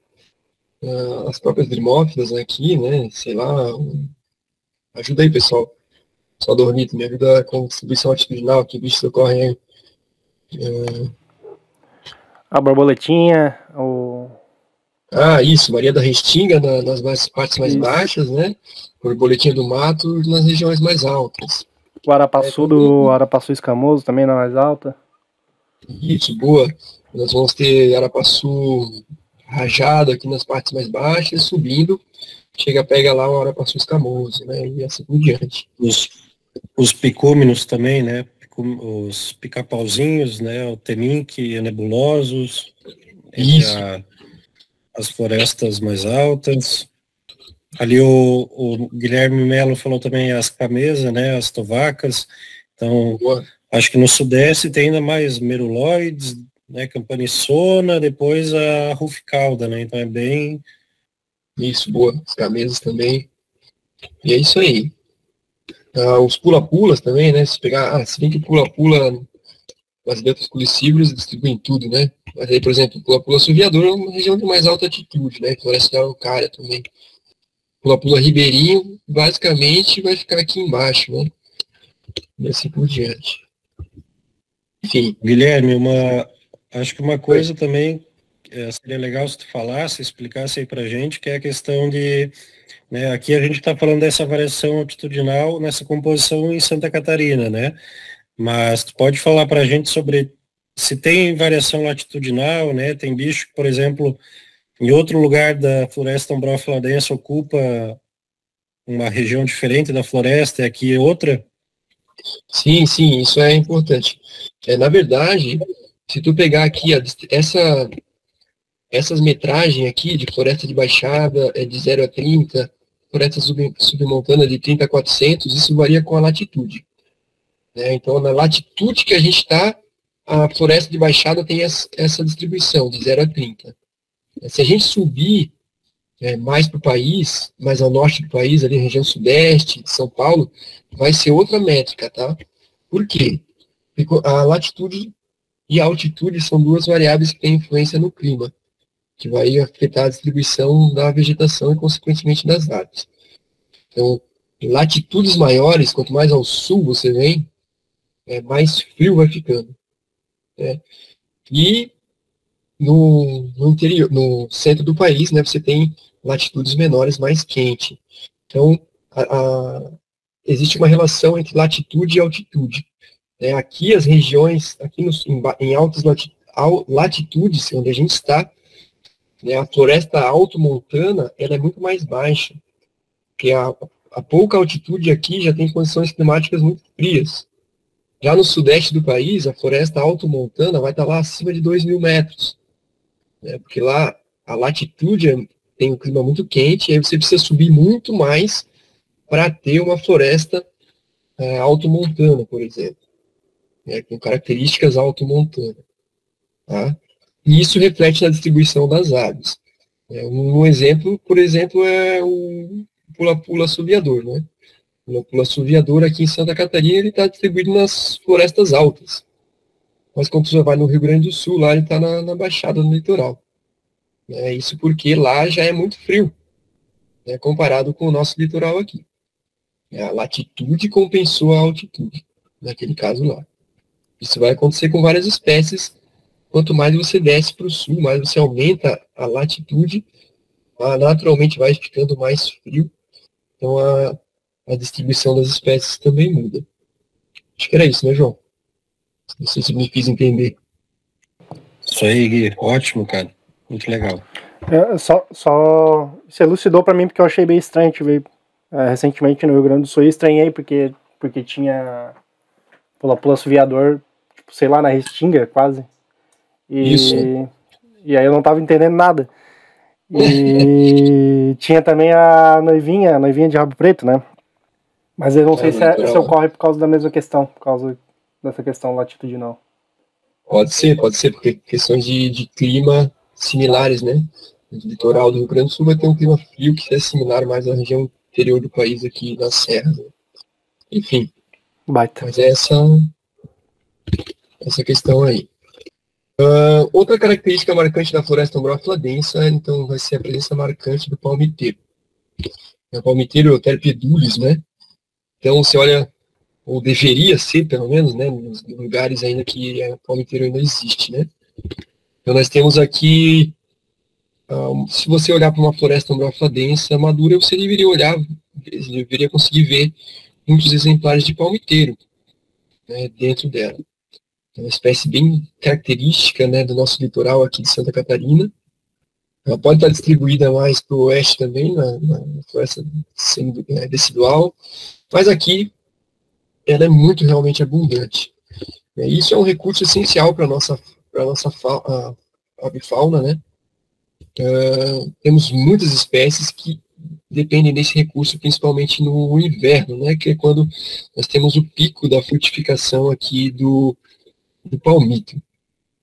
as próprias drimófilas aqui, né? Sei lá. Ajuda aí, pessoal. Só Dormito, me ajuda com distribuição altitudinal, que bichos ocorrem aí. A borboletinha, isso, Maria da Restinga nas partes mais baixas, né? Borboletinha do mato nas regiões mais altas. O arapaçu arapaçu escamoso também na mais alta. Isso, boa. Nós vamos ter arapaçu rajado aqui nas partes mais baixas, subindo, pega lá o arapaçu escamoso, né? E assim por diante. Os picúminos também, né? Os pica-pauzinhos, né? O teminque, nebulosos. Isso. As florestas mais altas. Ali o Guilherme Melo falou também as camesas, né? As tovacas. Então, acho que no sudeste tem ainda mais meruloides, né? Campaniçona, depois a ruficauda, né? Então é bem... Isso, boa. As camesas também. E é isso aí. Os pula-pulas também, né? Se bem que pula-pula, as letras culicíveras distribuem tudo, né? Mas aí, por exemplo, pula-pula assoviador é uma região de mais alta altitude, né? Floresta da araucária também. Pula-pula ribeirinho, basicamente, vai ficar aqui embaixo, né? E assim por diante. Enfim. Guilherme, acho que uma coisa também seria legal se tu falasse, explicasse aí pra gente, que é a questão de... Né, aqui a gente está falando dessa variação altitudinal nessa composição em Santa Catarina, né? Mas tu pode falar para a gente sobre se tem variação latitudinal, né? Tem bicho que, por exemplo, em outro lugar da floresta umbrófila densa ocupa uma região diferente da floresta e aqui outra? Sim, isso é importante. Na verdade, se tu pegar aqui essas metragens aqui de floresta de baixada de 0 a 30, floresta submontana de 30 a 400, isso varia com a latitude. Né? Então, na latitude que a gente está, a floresta de baixada tem essa distribuição, de 0 a 30. Se a gente subir mais para o país, mais ao norte do país, ali região sudeste, de São Paulo, vai ser outra métrica, tá? Por quê? Porque a latitude e a altitude são duas variáveis que têm influência no clima, que vai afetar a distribuição da vegetação e, consequentemente, das árvores. Então, em latitudes maiores, quanto mais ao sul você vem, mais frio vai ficando. Né? E no interior, no centro do país, né, você tem latitudes menores, mais quente. Então, existe uma relação entre latitude e altitude. Aqui as regiões, aqui em altas latitudes, onde a gente está, né, a floresta altomontana, ela é muito mais baixa, porque a pouca altitude aqui já tem condições climáticas muito frias. Já no sudeste do país, a floresta altomontana vai estar lá acima de 2.000 metros, né, porque lá a latitude tem um clima muito quente, e aí você precisa subir muito mais para ter uma floresta altomontana, por exemplo, com características altomontana. Tá? E isso reflete na distribuição das aves. Um exemplo, por exemplo, é o pula-pula assoviador, né? O pula-pula assoviador aqui em Santa Catarina, ele está distribuído nas florestas altas. Mas quando você vai no Rio Grande do Sul, lá ele está na Baixada, no litoral. Isso porque lá já é muito frio, né, comparado com o nosso litoral aqui. A latitude compensou a altitude, naquele caso lá. Isso vai acontecer com várias espécies. Quanto mais você desce para o sul, mais você aumenta a latitude, naturalmente vai ficando mais frio. Então a distribuição das espécies também muda. Acho que era isso, né, João? Não sei se me fiz entender. Isso aí, Gui. Ótimo, cara. Muito legal. Só se elucidou para mim porque eu achei bem estranho. Tive recentemente no Rio Grande do Sul, eu estranhei porque tinha pula-pula assoviador, tipo, sei lá, na Restinga, quase. Isso. E aí eu não tava entendendo nada. E tinha também a noivinha de rabo preto, né? Mas eu não sei se ocorre por causa da mesma questão, por causa dessa questão latitudinal. Pode ser, porque questões de clima similares, né? O litoral do Rio Grande do Sul vai ter um clima frio que é similar mais à região interior do país aqui na Serra. Né? Enfim. Baita. Mas é essa questão aí. Outra característica marcante da floresta umbrófila densa, então, vai ser a presença marcante do palmiteiro. O palmiteiro é o Terpedulis, né? Então, você olha, ou deveria ser, pelo menos, né? Nos lugares ainda que o palmiteiro ainda existe, né? Então, nós temos aqui, se você olhar para uma floresta umbrófila densa madura, você deveria conseguir ver muitos exemplares de palmiteiro, né, dentro dela. É uma espécie bem característica, né, do nosso litoral aqui de Santa Catarina. Ela pode estar distribuída mais para o oeste também, na floresta decidual, mas aqui ela é muito realmente abundante. Isso é um recurso essencial para a nossa avifauna, né? Temos muitas espécies que dependem desse recurso, principalmente no inverno, né? Que é quando nós temos o pico da frutificação aqui do palmito.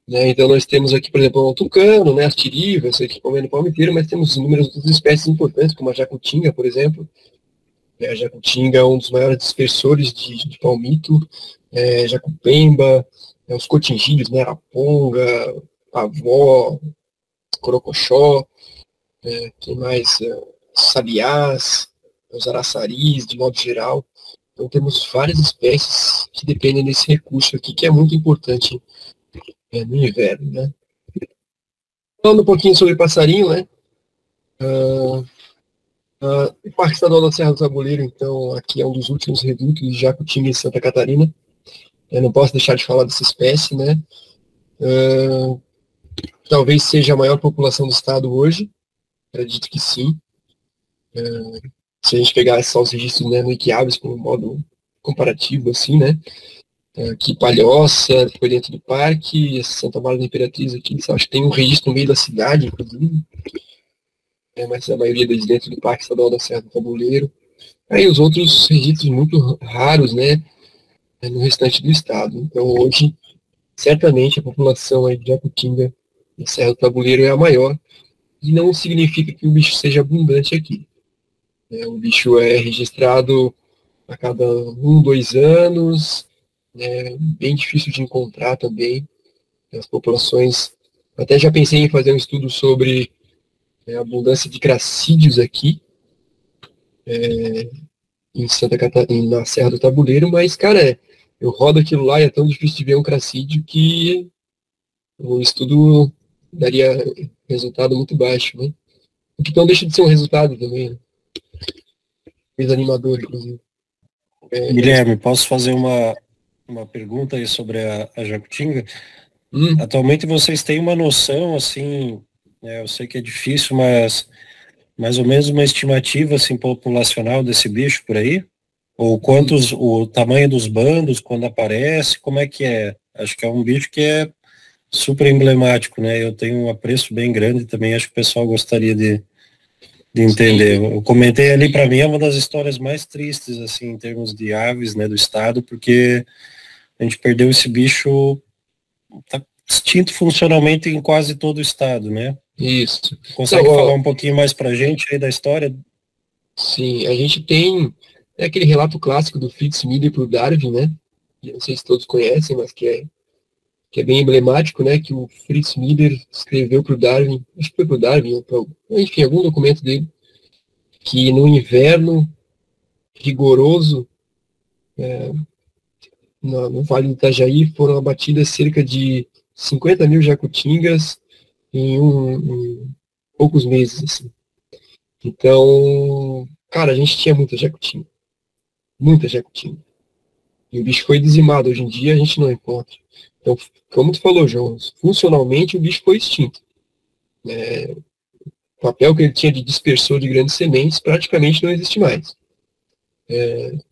Né? Então nós temos aqui, por exemplo, o tucano, né, as tirivas, aqui comendo palmiteiro, mas temos inúmeras outras espécies importantes, como a jacutinga, por exemplo. A jacutinga é um dos maiores dispersores de palmito, jacupemba, os cotingilhos, né, araponga, pavó, corocochó, tem mais sabiás, os araçaris, de modo geral. Então temos várias espécies que dependem desse recurso aqui, que é muito importante no inverno, né? Falando um pouquinho sobre passarinho, né? O Parque Estadual da Serra do Tabuleiro, então, aqui é um dos últimos redutos de jacutinga em Santa Catarina. Eu não posso deixar de falar dessa espécie, né? Talvez seja a maior população do estado hoje, acredito que sim. Se a gente pegar só os registros, né, no Wikiaves, como modo comparativo, assim, né? Aqui Palhoça, foi dentro do parque, Santa Maria da Imperatriz aqui, acho que tem um registro no meio da cidade, inclusive. Mas a maioria deles dentro do Parque Estadual da Serra do Tabuleiro. Aí os outros registros muito raros, né, no restante do estado. Então hoje, certamente, a população aí de jacutinga da Serra do Tabuleiro é a maior e não significa que o bicho seja abundante aqui. O bicho é registrado a cada 1, 2 anos, é bem difícil de encontrar também. As populações, até já pensei em fazer um estudo sobre a abundância de cracídeos aqui, em Santa Catarina, na Serra do Tabuleiro, mas, cara, eu rodo aquilo lá e é tão difícil de ver um cracídeo que o estudo daria resultado muito baixo, né? O que não deixa de ser um resultado também, né? Animador, inclusive. Guilherme, posso fazer uma pergunta aí sobre a jacutinga? Atualmente vocês têm uma noção, assim, eu sei que é difícil, mas mais ou menos uma estimativa, assim, populacional desse bicho por aí? Ou o tamanho dos bandos, quando aparece, como é que é? Acho que é um bicho que é super emblemático, né? Eu tenho um apreço bem grande também, acho que o pessoal gostaria de entender. Sim. Eu comentei ali, para mim é uma das histórias mais tristes, assim, em termos de aves, né, do estado, porque a gente perdeu esse bicho, tá extinto funcionalmente em quase todo o estado, né? Isso. Consegue falar um pouquinho mais pra gente aí da história? Sim, a gente tem aquele relato clássico do Fritz Miller pro Darwin, né? Eu não sei se todos conhecem, mas que é bem emblemático, né? Que o Fritz Miller escreveu pro Darwin, acho que foi pro Darwin, enfim, algum documento dele, que no inverno rigoroso, no Vale do Itajaí, foram abatidas cerca de 50 mil jacutingas em poucos meses, assim. Então, cara, a gente tinha muita jacutinga. Muita jacutinga. E o bicho foi dizimado. Hoje em dia a gente não encontra. Então, como tu falou, João, funcionalmente o bicho foi extinto. O papel que ele tinha de dispersor de grandes sementes praticamente não existe mais.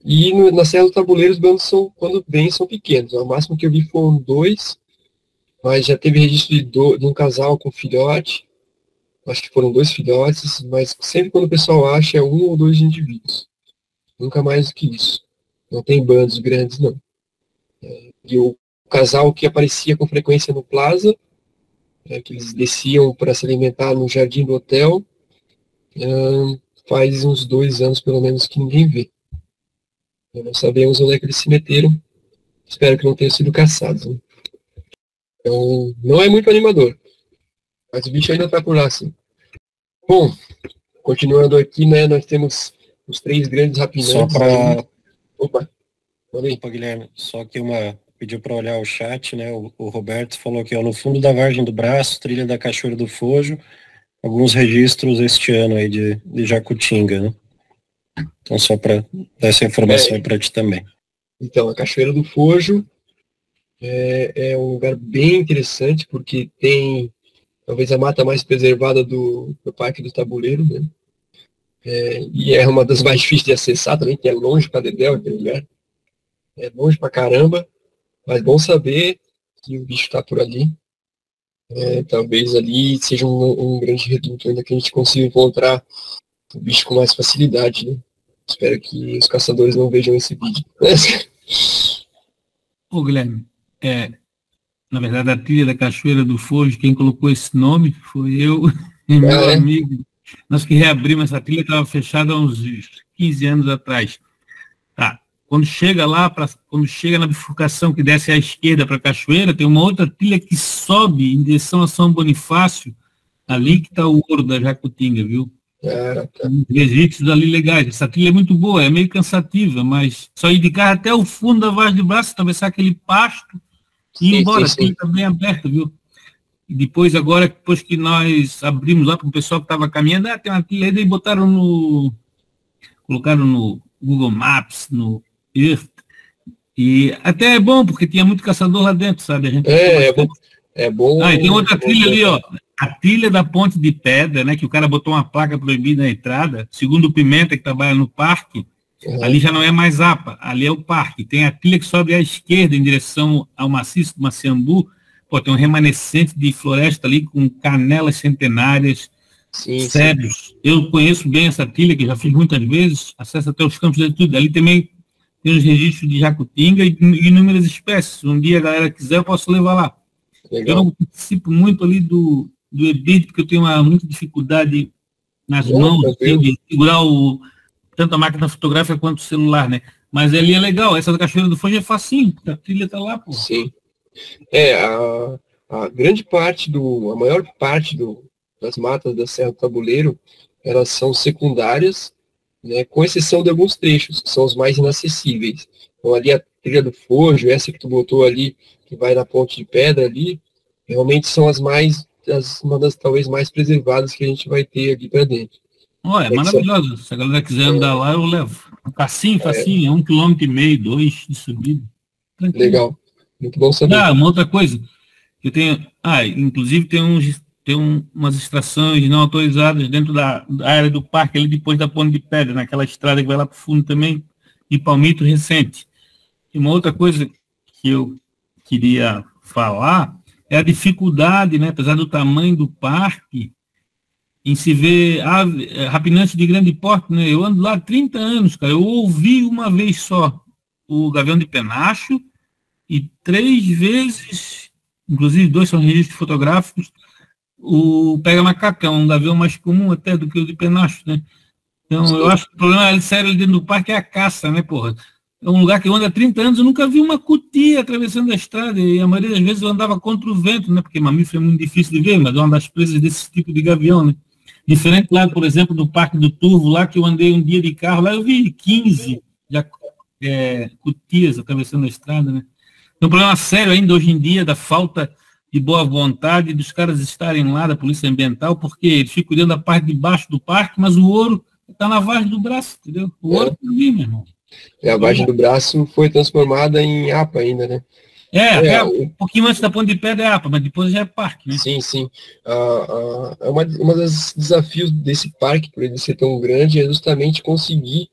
E na Serra do Tabuleiro os bandos quando vêm, são pequenos. O máximo que eu vi foram 2, mas já teve registro de um casal com filhote. Acho que foram 2 filhotes, mas sempre quando o pessoal acha é 1 ou 2 indivíduos. Nunca mais do que isso. Não tem bandos grandes, não. E o casal que aparecia com frequência no Plaza, que eles desciam para se alimentar no jardim do hotel, faz uns 2 anos, pelo menos, que ninguém vê. Não sabemos onde é que eles se meteram. Espero que não tenham sido caçados. Né? Então, não é muito animador. Mas o bicho ainda está por lá, sim. Bom, continuando aqui, né, nós temos os 3 grandes rapinantes. Só para... Opa, Guilherme, só que pediu para olhar o chat, né, o Roberto falou que no fundo da Vargem do Braço, trilha da Cachoeira do Fojo, alguns registros este ano aí de jacutinga, né? Então só para dar essa informação aí para ti também. Então, a Cachoeira do Fojo é um lugar bem interessante, porque tem talvez a mata mais preservada do Parque do Tabuleiro, né? E é uma das mais difíceis de acessar também, que é longe para dedéu aquele lugar. É longe pra caramba, mas bom saber que o bicho está por ali. Talvez ali seja um grande reduto, ainda que a gente consiga encontrar o bicho com mais facilidade, né? Espero que os caçadores não vejam esse vídeo. Ô, Guilherme, na verdade, a trilha da Cachoeira do Fojo, quem colocou esse nome foi eu e meu amigo. Nós que reabrimos essa trilha, estava fechada há uns 15 anos atrás. Tá. Quando chega na bifurcação que desce à esquerda para a Cachoeira, tem uma outra trilha que sobe em direção a São Bonifácio, ali que está o ouro da Jacutinga, viu? Registros ali legais. Essa trilha é muito boa, é meio cansativa, mas só ir de carro até o fundo da Vargem do Braço, atravessar aquele pasto e ir embora. A trilha está bem aberta, viu? E depois que nós abrimos lá para o pessoal que estava caminhando, tem uma trilha aí, daí colocaram no Google Maps, no Earth, e até é bom, porque tinha muito caçador lá dentro, sabe? A gente é bom. E tem outra trilha ali, ó, a trilha da Ponte de Pedra, né, que o cara botou uma placa proibida na entrada, segundo o Pimenta, que trabalha no parque, ali já não é mais APA, ali é o parque. Tem a trilha que sobe à esquerda, em direção ao maciço do Maciambu, tem um remanescente de floresta ali, com canelas centenárias, cedros. Eu conheço bem essa trilha, que já fiz muitas vezes, acesso até os campos de tudo. Ali também tem os registros de jacutinga e inúmeras espécies. Um dia a galera quiser, eu posso levar lá. Legal. Eu não participo muito ali do EBIT, porque eu tenho muita dificuldade nas Bom, mãos, tranquilo. assim, de segurar tanto a máquina fotográfica quanto o celular, né? Mas ali é legal, essa da Cachoeira do Fogo é facinho, a trilha tá lá, pô. Sim. A grande parte a maior parte das matas da Serra do Tabuleiro, elas são secundárias, né, com exceção de alguns trechos, que são os mais inacessíveis. Então, ali a trilha do Fojo, essa que tu botou ali, que vai na Ponte de Pedra ali, realmente são uma das talvez mais preservadas que a gente vai ter aqui para dentro. É maravilhoso, se a galera quiser andar lá, eu levo. Facinho, é 1,5 km, 2 de subida. Tranquilo. Legal, muito bom saber. Uma outra coisa, eu tenho, inclusive tem umas extrações não autorizadas dentro da área do parque, ali depois da Ponte de Pedra, naquela estrada que vai lá para o fundo também, de palmito recente. E uma outra coisa que eu queria falar é a dificuldade, né, apesar do tamanho do parque, em se ver rapinante de grande porte, né? Eu ando lá há 30 anos, cara. Eu ouvi uma vez só o gavião de penacho e 3 vezes, inclusive 2 são registros fotográficos, o pega-macacão, um gavião mais comum até do que o de penacho, né? Então, sim, eu acho que o problema sério ali dentro do parque é a caça, né, porra? É um lugar que eu ando há 30 anos, eu nunca vi uma cutia atravessando a estrada, e a maioria das vezes eu andava contra o vento, né? Porque mamífero é muito difícil de ver, mas é uma das presas desse tipo de gavião, né? Diferente lá, por exemplo, do Parque do Turvo, lá que eu andei um dia de carro, lá eu vi 15 cutias atravessando a estrada, né? Tem um problema sério ainda hoje em dia da falta de boa vontade dos caras estarem lá, da Polícia Ambiental, porque eles ficam cuidando da parte de baixo do parque, mas o ouro está na vargem do braço, entendeu? O ouro está ali, meu irmão. A vargem do braço foi transformada em APA ainda, né? Um pouquinho antes da Ponte de Pedra é APA, mas depois já é parque, né? Sim, sim. Uma dos desafios desse parque, por ele ser tão grande, é justamente conseguir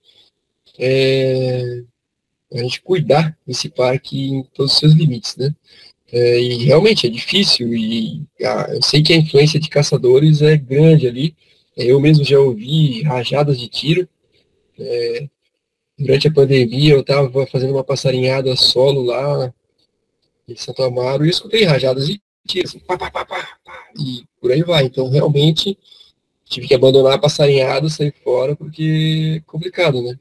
a gente cuidar desse parque em todos os seus limites, né? E realmente é difícil, eu sei que a influência de caçadores é grande ali. Eu mesmo já ouvi rajadas de tiro. Durante a pandemia, eu estava fazendo uma passarinhada solo lá em Santo Amaro e escutei rajadas de tiro, assim, pá, pá, pá, pá, pá, e por aí vai. Então, realmente, tive que abandonar a passarinhada, sair fora, porque é complicado, né?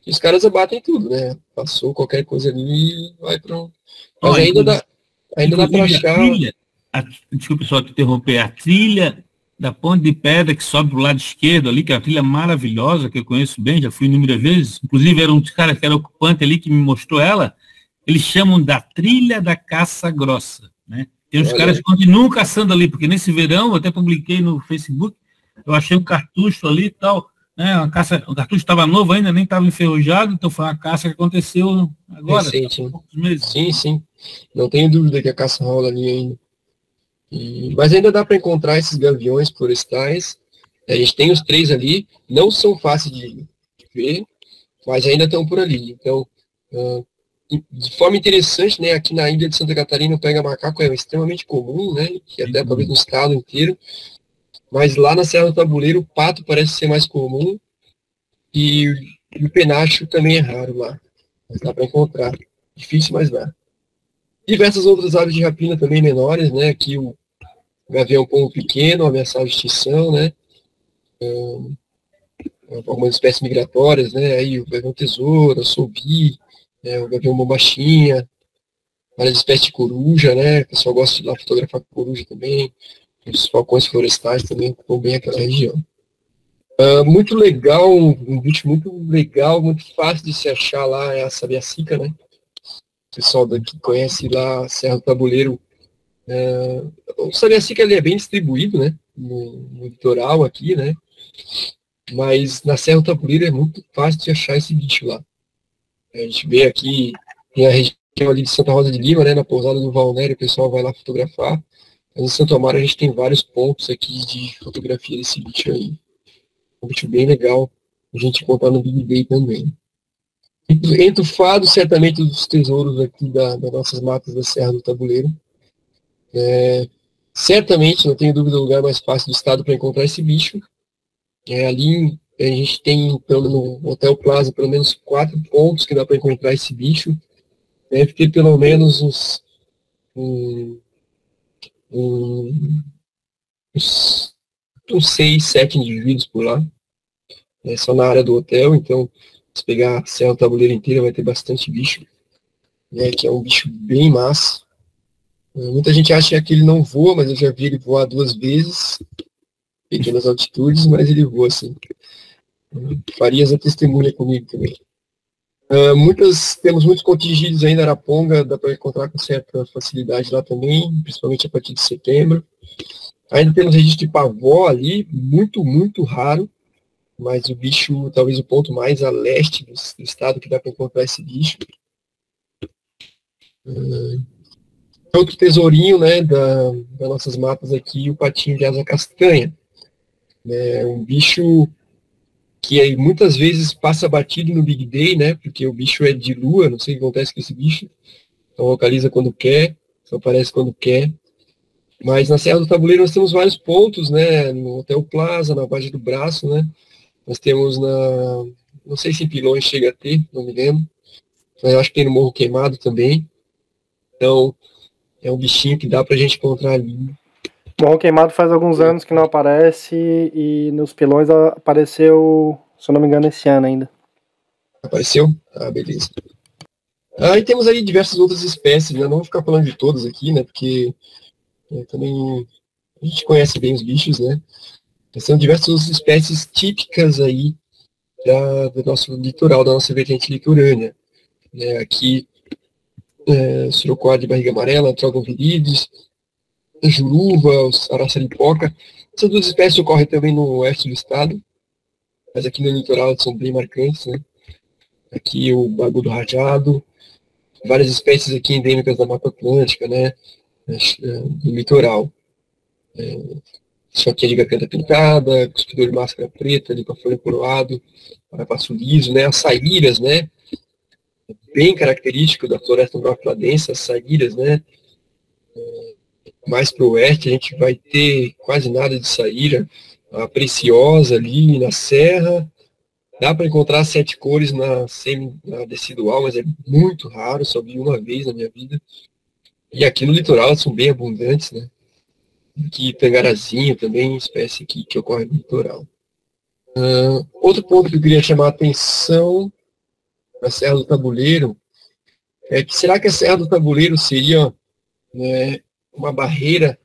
E os caras abatem tudo, né? Passou qualquer coisa ali e vai para um... Mas ainda dá para achar... Desculpa só te interromper, a trilha da Ponte de Pedra que sobe para o lado esquerdo ali, que é uma trilha maravilhosa, que eu conheço bem, já fui inúmeras vezes, inclusive era um dos caras que era ocupante ali que me mostrou ela, eles chamam da trilha da caça grossa, né? Tem uns caras que continuam caçando ali, porque nesse verão, eu até publiquei no Facebook, eu achei um cartucho ali e tal, né? O cartucho estava novo ainda, nem estava enferrujado, então foi uma caça que aconteceu agora, recente, há poucos meses. Sim. Não tenho dúvida que a caça rola ali ainda. Mas ainda dá para encontrar esses gaviões florestais. A gente tem os 3 ali, não são fáceis de ver, mas ainda estão por ali. Então, de forma interessante, né, aqui na ilha de Santa Catarina, o pega-macaco é extremamente comum, né, que até talvez no estado inteiro, mas lá na Serra do Tabuleiro o pato parece ser mais comum e o penacho também é raro lá, mas dá para encontrar. Difícil, mas dá. Diversas outras aves de rapina também menores, né, aqui o gavião pombo pequeno, ameaçado de extinção, né, algumas espécies migratórias, né, aí o gavião tesoura, o solbi, o gavião bombachinha, várias espécies de coruja, né, o pessoal gosta de ir lá fotografar coruja também, os falcões florestais também ocupam bem aquela região. Muito legal, um bicho muito legal, muito fácil de se achar lá é a sabiacica, né, o pessoal daqui conhece lá a Serra do Tabuleiro. O sabiacica ele é bem distribuído, né, no litoral aqui, né, mas na Serra do Tabuleiro é muito fácil de achar esse bicho lá. A gente vê aqui, tem a região ali de Santa Rosa de Lima, né, na pousada do Valnério, o pessoal vai lá fotografar. Mas em Santo Amaro a gente tem vários pontos aqui de fotografia desse bicho aí. Um bicho bem legal, a gente encontrar no Big Day também. Entufado certamente dos tesouros aqui das nossas matas da Serra do Tabuleiro. Certamente, não tenho dúvida, o lugar mais fácil do estado para encontrar esse bicho. Ali a gente tem, no Hotel Plaza, pelo menos 4 pontos que dá para encontrar esse bicho. Deve ter pelo menos uns uns 6, 7 indivíduos por lá. Só na área do hotel, então se pegar a Serra do Tabuleiro inteira vai ter bastante bicho, que é um bicho bem massa. Muita gente acha que ele não voa, mas eu já vi ele voar 2 vezes, pequenas altitudes, mas ele voa assim. Farias a testemunha comigo também. Temos muitos contingentes ainda, Araponga, dá para encontrar com certa facilidade lá também, principalmente a partir de setembro. Ainda temos registro de pavó ali, muito, muito raro, mas o bicho, talvez o ponto mais a leste do estado que dá para encontrar esse bicho. Outro tesourinho, né, das nossas matas aqui, o patinho de asa castanha. É um bicho que aí muitas vezes passa batido no Big Day, né, porque o bicho é de lua, não sei o que acontece com esse bicho. Então localiza quando quer, só aparece quando quer. Mas na Serra do Tabuleiro nós temos vários pontos, né, no Hotel Plaza, na Vargem do Braço, né. Nós temos não sei se em Pilões chega a ter, não me lembro, mas eu acho que tem no Morro Queimado também. Então, é um bichinho que dá pra gente encontrar ali. Morro Queimado faz alguns anos que não aparece, e nos Pilões apareceu, se eu não me engano, esse ano ainda. Apareceu? Ah, beleza. E temos aí diversas outras espécies, né? Não vou ficar falando de todas aqui, né? Porque também a gente conhece bem os bichos, né? São diversas espécies típicas aí do nosso litoral, da nossa vertente litorânea. Aqui, surucuá de barriga amarela, Trogon viridis, juruva, araçaripoca. Essas 2 espécies ocorrem também no oeste do estado, mas aqui no litoral são bem marcantes, né? Aqui o barbudo rajado, várias espécies aqui endêmicas da Mata Atlântica, né? Do litoral. Choquinha de garganta pintada, cuspidor de máscara preta, ali com a folha coroado, parapasso liso, né? As saíras, né? Bem característico da floresta norte-pladense, as saíras, né? Mais para o oeste a gente vai ter quase nada de saíra. A preciosa ali na serra, dá para encontrar 7 cores na decidual, mas é muito raro, só vi uma vez na minha vida. E aqui no litoral elas são bem abundantes, né? Aqui Tangarazinho também, espécie que ocorre no litoral. Outro ponto que eu queria chamar a atenção na Serra do Tabuleiro é que será que a Serra do Tabuleiro seria, né, uma barreira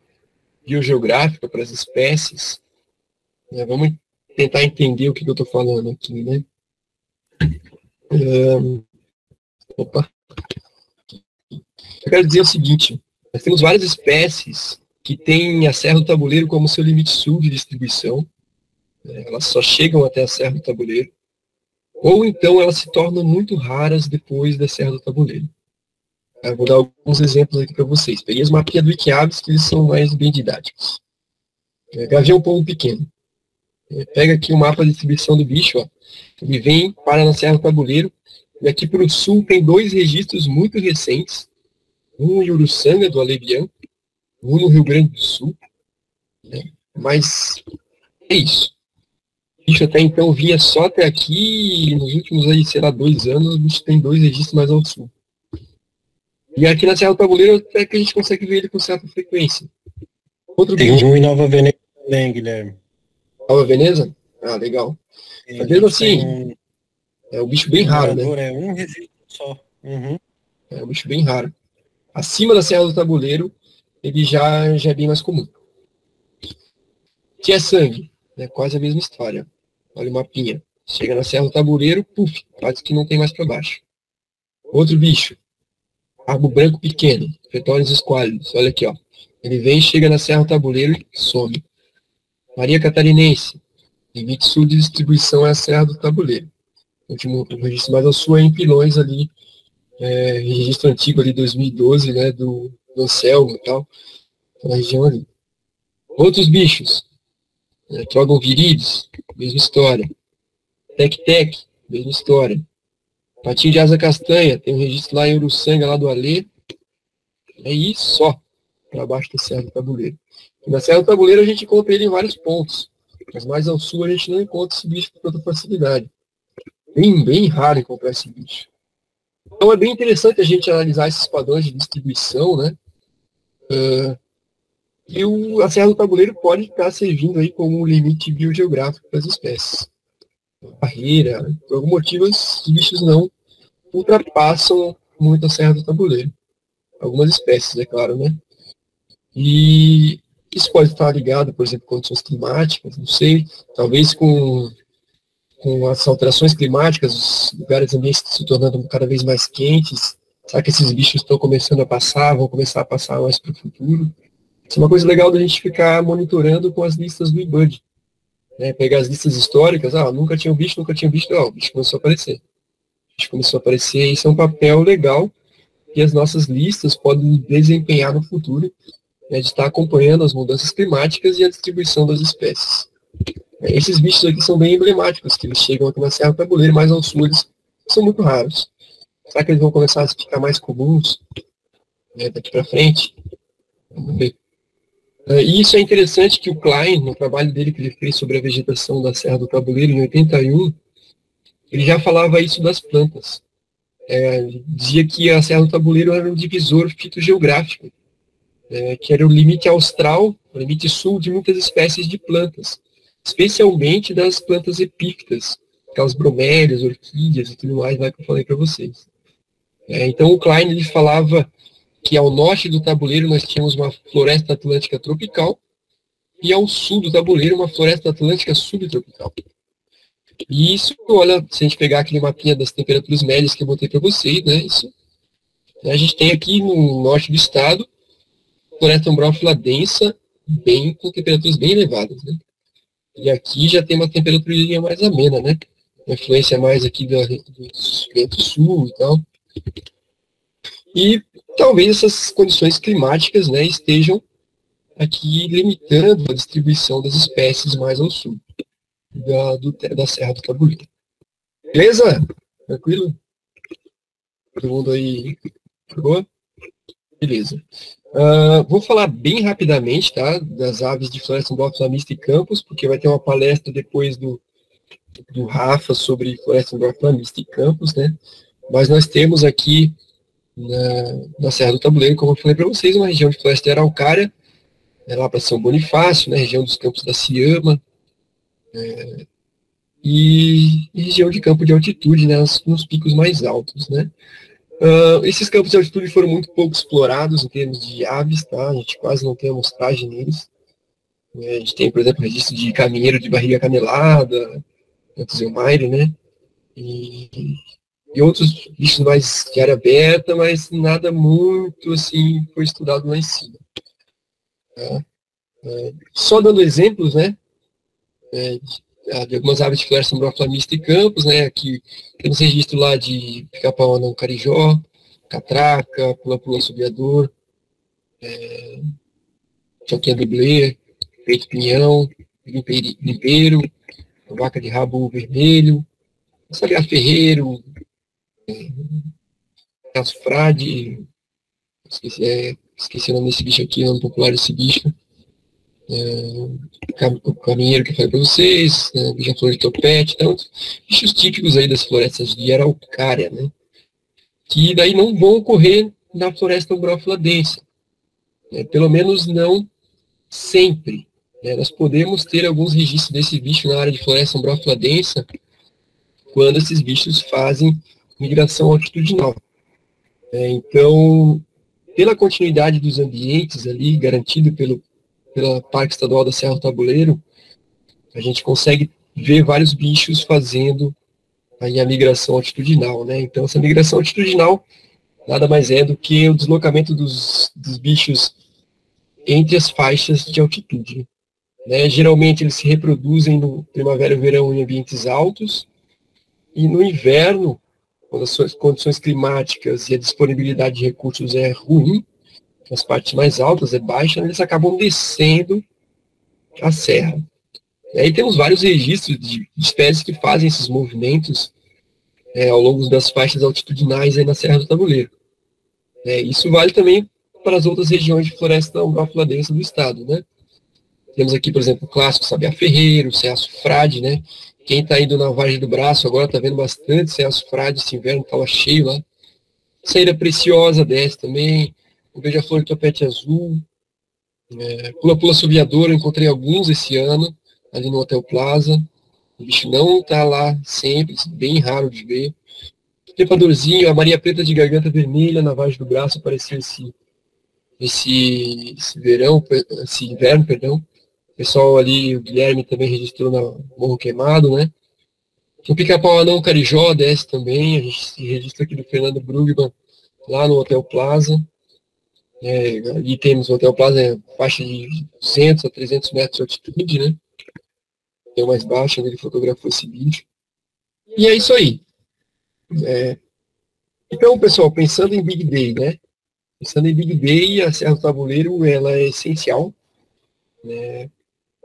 biogeográfica para as espécies? Vamos tentar entender o que eu estou falando aqui, né? Eu quero dizer o seguinte: nós temos várias espécies que têm a Serra do Tabuleiro como seu limite sul de distribuição. Elas só chegam até a Serra do Tabuleiro. Ou então elas se tornam muito raras depois da Serra do Tabuleiro. Eu vou dar alguns exemplos aqui para vocês. Peguei as mapinhas do Wikiabs, que eles são mais bem didáticos. Gavião pombo pequeno. Pega aqui o mapa de distribuição do bicho. Ó. Ele vem, para na Serra do Tabuleiro. E aqui para o sul tem 2 registros muito recentes. Um em Uruçanga, do Alebian. Um no Rio Grande do Sul. Mas é isso. O bicho até então vinha só até aqui. E nos últimos, aí, sei lá, 2 anos, o bicho tem 2 registros mais ao sul. E aqui na Serra do Tabuleiro até que a gente consegue ver ele com certa frequência. Tem um em Nova Veneza também, Guilherme. Nova Veneza? Ah, legal. Mas mesmo assim, é um bicho bem raro, né? É um registro só. Uhum. É um bicho bem raro. Acima da Serra do Tabuleiro, ele já é bem mais comum. Tia Sangue, né? Quase a mesma história. Olha o mapinha. Chega na Serra do Tabuleiro, puf, quase que não tem mais para baixo. Outro bicho. Arbo branco pequeno, Fetórios esquálidos. Olha aqui, ó. Ele vem, chega na Serra do Tabuleiro e some. Maria Catarinense. Limite sul de distribuição é a Serra do Tabuleiro. O último registro mais ao sul é em Pilões ali. Registro antigo ali, 2012, né? Do Anselmo e tal. Na região ali. Outros bichos. Trogon viridis, mesma história. Tec-tec, mesma história. Patinho de asa castanha, tem um registro lá em Uruçanga, lá do Alê. É isso só, para baixo da Serra do Tabuleiro. E na Serra do Tabuleiro a gente encontra ele em vários pontos, mas mais ao sul a gente não encontra esse bicho com tanta facilidade. Bem raro encontrar esse bicho. Então é bem interessante a gente analisar esses padrões de distribuição, né? E a Serra do Tabuleiro pode estar servindo aí como um limite biogeográfico para as espécies. Barreira, por algum motivo, os bichos não ultrapassam muito a Serra do Tabuleiro. Algumas espécies, é claro, né? E isso pode estar ligado, por exemplo, a condições climáticas, não sei, talvez com as alterações climáticas, os lugares ambientes se tornando cada vez mais quentes. Será que esses bichos estão começando a passar, vão começar a passar mais para o futuro? Isso é uma coisa legal da gente ficar monitorando com as listas do IBUD. Né? Pegar as listas históricas, nunca tinha um bicho, o bicho começou a aparecer. O bicho começou a aparecer, e isso é um papel legal que as nossas listas podem desempenhar no futuro, né, de estar acompanhando as mudanças climáticas e a distribuição das espécies. Esses bichos aqui são bem emblemáticos, que eles chegam aqui na Serra do Tabuleiro, mais ao sul, eles são muito raros. Será que eles vão começar a ficar mais comuns, né, daqui para frente? Vamos ver. E isso é interessante que o Klein, no trabalho dele que ele fez sobre a vegetação da Serra do Tabuleiro, em 81, ele já falava isso das plantas. Dizia que a Serra do Tabuleiro era um divisor fitogeográfico, que era o limite austral, o limite sul de muitas espécies de plantas, especialmente das plantas epífitas, aquelas bromélias, orquídeas e tudo mais, lá que eu falei para vocês. Então o Klein ele falava que ao norte do tabuleiro nós tínhamos uma floresta atlântica tropical e ao sul do tabuleiro uma floresta atlântica subtropical. E isso, olha, se a gente pegar aquele mapinha das temperaturas médias que eu botei para vocês, né, isso, a gente tem aqui no norte do estado floresta umbrófila densa, com temperaturas bem elevadas, né? E aqui já tem uma temperatura mais amena, né? Uma influência mais aqui do vento sul e tal. E talvez essas condições climáticas, né, estejam aqui limitando a distribuição das espécies mais ao sul da Serra do Tabuleiro. Beleza? Tranquilo? Todo mundo aí? Boa? Beleza. Vou falar bem rapidamente, tá, das aves de floresta umbrófila mista e campos, porque vai ter uma palestra depois do Rafa sobre floresta umbrófila mista e campos, né? Mas nós temos aqui na Serra do Tabuleiro, como eu falei para vocês, uma região de floresta de araucária, lá para São Bonifácio, né, região dos campos da Ciama, e região de campo de altitude, né, nos picos mais altos, né. Esses campos de altitude foram muito pouco explorados em termos de aves, tá? A gente quase não tem amostragem neles. A gente tem, por exemplo, registro de caminheiro de barriga canelada, Antzelmaire, né? E outros bichos mais de área aberta, mas nada muito, assim, foi estudado lá em cima. Tá? Só dando exemplos, né? De algumas aves de floresta umbrófila mista e campos, né? Aqui temos registro lá de pica-pau anão carijó, catraca, pula-pula assobiador, choquinha de blé, peito pinhão, limpeiro, vaca de rabo vermelho, sabiá ferreiro, caso frade, esqueci o nome desse bicho aqui, o nome popular desse bicho. O caminheiro que eu falei para vocês, beija-flor de topete, então, bichos típicos aí das florestas de araucária, né? Que daí não vão ocorrer na floresta umbrófila densa, né? Pelo menos não sempre. Né? Nós podemos ter alguns registros desse bicho na área de floresta umbrófila densa quando esses bichos fazem migração altitudinal. Então, pela continuidade dos ambientes ali, garantido pela Parque Estadual da Serra do Tabuleiro, a gente consegue ver vários bichos fazendo aí a migração altitudinal, né? Então, essa migração altitudinal nada mais é do que o deslocamento dos bichos entre as faixas de altitude, né? Geralmente, eles se reproduzem no primavera e verão em ambientes altos, e no inverno, quando as condições climáticas e a disponibilidade de recursos é ruim, as partes mais altas é baixa, eles acabam descendo a serra. E aí temos vários registros de espécies que fazem esses movimentos ao longo das faixas altitudinais aí na Serra do Tabuleiro. Isso vale também para as outras regiões de floresta umbrófila densa do estado, né? Temos aqui, por exemplo, o clássico sabiá ferreiro, o ceaço frade, né? Quem está indo na Vargem do Braço agora está vendo bastante ceaço frade, esse inverno estava cheio lá. Saíra preciosa desce também, o beija-flor de topete azul, Pula-pula assoviador, eu encontrei alguns esse ano, ali no Hotel Plaza. O bicho não está lá sempre, bem raro de ver. Trepadorzinho, a Maria Preta de garganta vermelha na vagem do braço apareceu esse inverno, perdão. O pessoal ali, o Guilherme também registrou na Morro Queimado, né? O pica-pau anão carijó desce também, a gente se registra aqui do Fernando Brugman, lá no Hotel Plaza. Ali temos o Hotel Plaza, faixa de 200 a 300 metros de altitude, né? É o mais baixo, onde ele fotografou esse vídeo. E é isso aí. Então, pessoal, pensando em Big Day, né? Pensando em Big Day, a Serra do Tabuleiro, ela é essencial, né,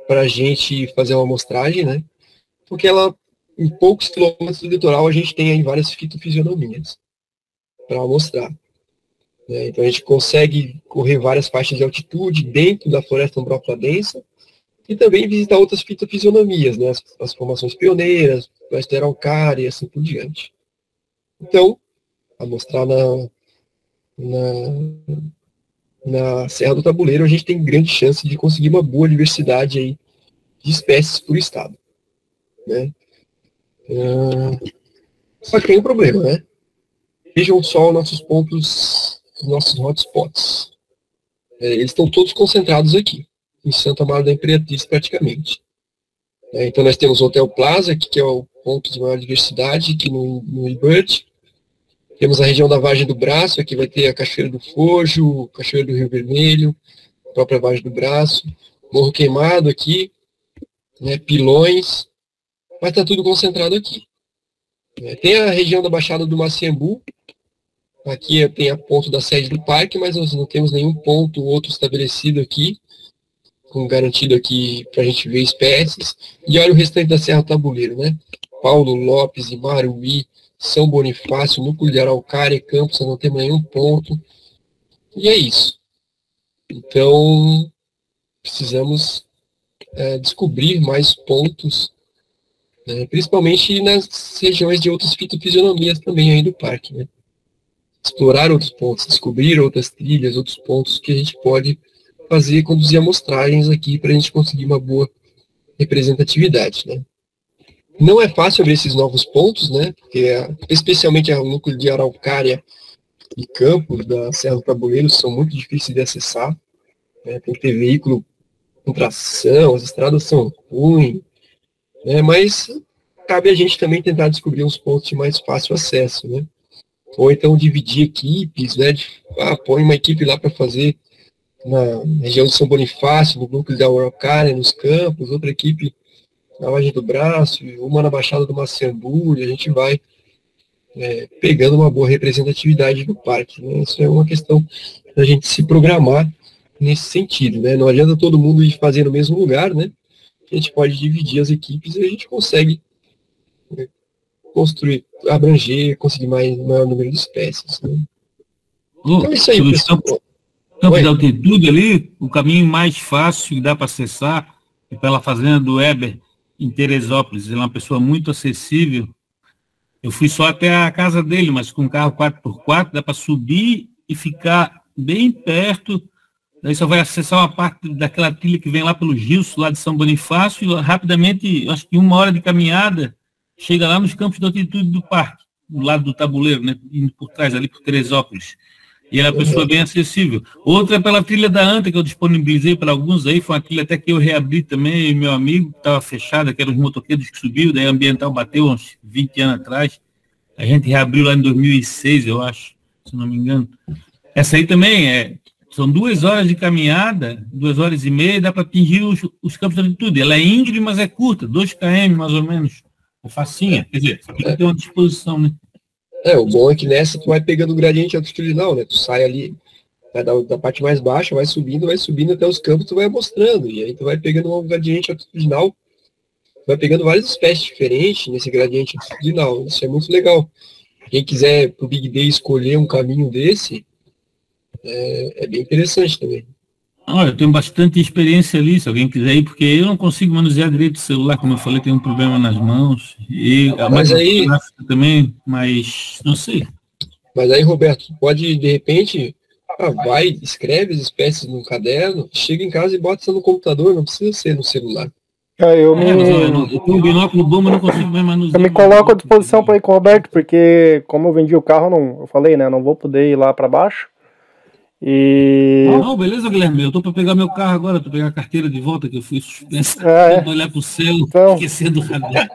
para a gente fazer uma amostragem, né? Porque ela, em poucos quilômetros do litoral, a gente tem aí várias fitofisionomias para amostrar. Né? Então, a gente consegue correr várias faixas de altitude dentro da floresta umbrófila densa e também visitar outras fitofisionomias, né? As formações pioneiras, floresta araucária e assim por diante. Então, amostrar na Serra do Tabuleiro, a gente tem grande chance de conseguir uma boa diversidade aí de espécies por estado. Né? Só que tem um problema, né? Vejam só os nossos pontos, nossos hotspots. Eles estão todos concentrados aqui, em Santa Amaro da Imperatriz, praticamente. Então nós temos o Hotel Plaza, que é o ponto de maior diversidade, aqui no eBird. Temos a região da Vargem do Braço, aqui vai ter a Cachoeira do Fojo, Cachoeira do Rio Vermelho, a própria Vargem do Braço, Morro Queimado aqui, né, Pilões, mas está tudo concentrado aqui. Tem a região da Baixada do Maciambu, aqui tem a ponto da sede do parque, mas nós não temos nenhum ponto outro estabelecido aqui, com garantido aqui para a gente ver espécies. E olha o restante da Serra do Tabuleiro, né? Paulo Lopes, Imaruí, São Bonifácio, Núcleo de Araucária, Campos, não temos nenhum ponto. E é isso. Então, precisamos descobrir mais pontos, né, principalmente nas regiões de outras fitofisionomias também aí do parque. Né? Explorar outros pontos, descobrir outras trilhas, outros pontos que a gente pode fazer, conduzir amostragens aqui para a gente conseguir uma boa representatividade. Né? Não é fácil ver esses novos pontos, né? Porque especialmente o núcleo de Araucária e Campos da Serra do Tabuleiro são muito difíceis de acessar. Né? Tem que ter veículo com tração, as estradas são ruins, né? Mas cabe a gente também tentar descobrir uns pontos de mais fácil acesso, né? Ou então dividir equipes, né? Põe uma equipe lá para fazer na região de São Bonifácio, no núcleo da Araucária, nos Campos, outra equipe na Vargem do Braço, uma na Baixada do Maciambu, e a gente vai pegando uma boa representatividade do parque. Né? Isso é uma questão da gente se programar nesse sentido. Né? Não adianta todo mundo ir fazer no mesmo lugar, né? A gente pode dividir as equipes e a gente consegue construir, abranger, conseguir maior número de espécies. Né? Então é isso aí, pessoal. Campos de altitude ali, o caminho mais fácil que dá para acessar é pela fazenda do Weber, em Teresópolis. Ele é uma pessoa muito acessível. Eu fui só até a casa dele, mas com um carro 4x4 dá para subir e ficar bem perto. Daí só vai acessar uma parte daquela trilha que vem lá pelo Gilson, lá de São Bonifácio, e rapidamente, acho que 1 hora de caminhada, chega lá nos campos de altitude do parque, do lado do tabuleiro, né, indo por trás, ali por Teresópolis. E ela é uma pessoa bem acessível. Outra é pela trilha da Anta, que eu disponibilizei para alguns aí, foi uma trilha até que eu reabri também, e meu amigo, que estava fechada, que eram os motoqueiros que subiu, daí a Ambiental bateu uns 20 anos atrás. A gente reabriu lá em 2006, eu acho, se não me engano. Essa aí também são 2 horas de caminhada, 2 horas e meia, dá para atingir os campos de altitude. Ela é íngreme, mas é curta, 2 km mais ou menos. É facinha, quer dizer, tem que ter uma disposição, né? O bom é que nessa tu vai pegando o gradiente altitudinal, né? Tu sai ali, vai da parte mais baixa, vai subindo até os campos, tu vai mostrando. E aí tu vai pegando um gradiente altitudinal, vai pegando várias espécies diferentes nesse gradiente altitudinal. Isso é muito legal. Quem quiser pro Big Day escolher um caminho desse, é bem interessante também. Eu tenho bastante experiência ali, se alguém quiser ir, porque eu não consigo manusear direito o celular, como eu falei, tenho um problema nas mãos. E mas aí também, mas não sei. Mas aí, Roberto, pode, de repente, Vai, escreve as espécies num caderno, chega em casa e bota isso no computador, não precisa ser no celular. Eu tenho um binóculo bom, mas não consigo mais manusear. Eu me coloco à disposição para ir com o Roberto, porque como eu vendi o carro, eu falei, né? Não vou poder ir lá para baixo. Não, beleza, Guilherme. Eu tô para pegar meu carro agora, para pegar a carteira de volta, que eu fui suspenso. Olhar pro céu, então, esquecendo o radar.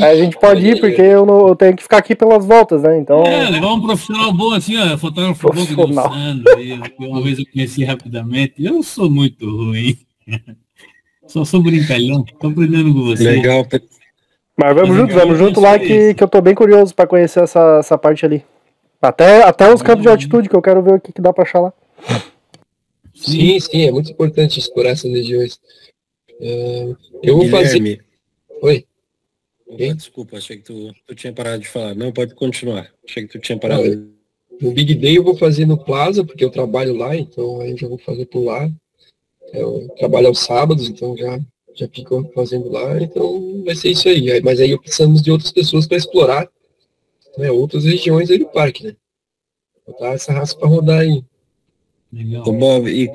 A gente pode ir, porque eu tenho que ficar aqui pelas voltas, né? Então... levar um profissional bom assim, ó, fotógrafo bom que do Sandro. Uma vez eu conheci rapidamente. Eu sou muito ruim. Só sou brincalhão, tô aprendendo com você. Legal. Mas vamos junto lá que eu tô bem curioso para conhecer essa parte ali. Até os campos de altitude, que eu quero ver o que dá para achar lá. Sim, é muito importante explorar essas regiões. Eu vou fazer... Oi? Desculpa, achei que tu tinha parado de falar. Não, pode continuar. Achei que tu tinha parado. No Big Day eu vou fazer no Plaza, porque eu trabalho lá, então aí eu já vou fazer por lá. Eu trabalho aos sábados, então já fico fazendo lá, então vai ser isso aí. Mas aí precisamos de outras pessoas para explorar, né, outras regiões aí do parque, né? Botar essa raça para rodar aí. Legal. Bob, e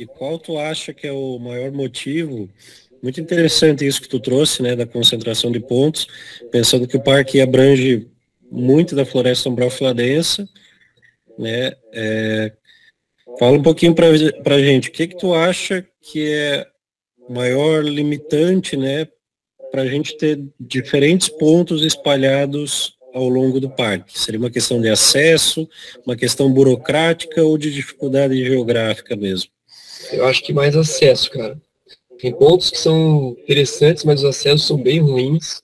qual tu acha que é o maior motivo? Muito interessante isso que tu trouxe, né, da concentração de pontos, pensando que o parque abrange muito da floresta umbral-filadense, né? Fala um pouquinho pra gente, o que tu acha que é o maior limitante, né, para a gente ter diferentes pontos espalhados ao longo do parque? Seria uma questão de acesso, uma questão burocrática ou de dificuldade geográfica mesmo? Eu acho que mais acesso, cara. Tem pontos que são interessantes, mas os acessos são bem ruins.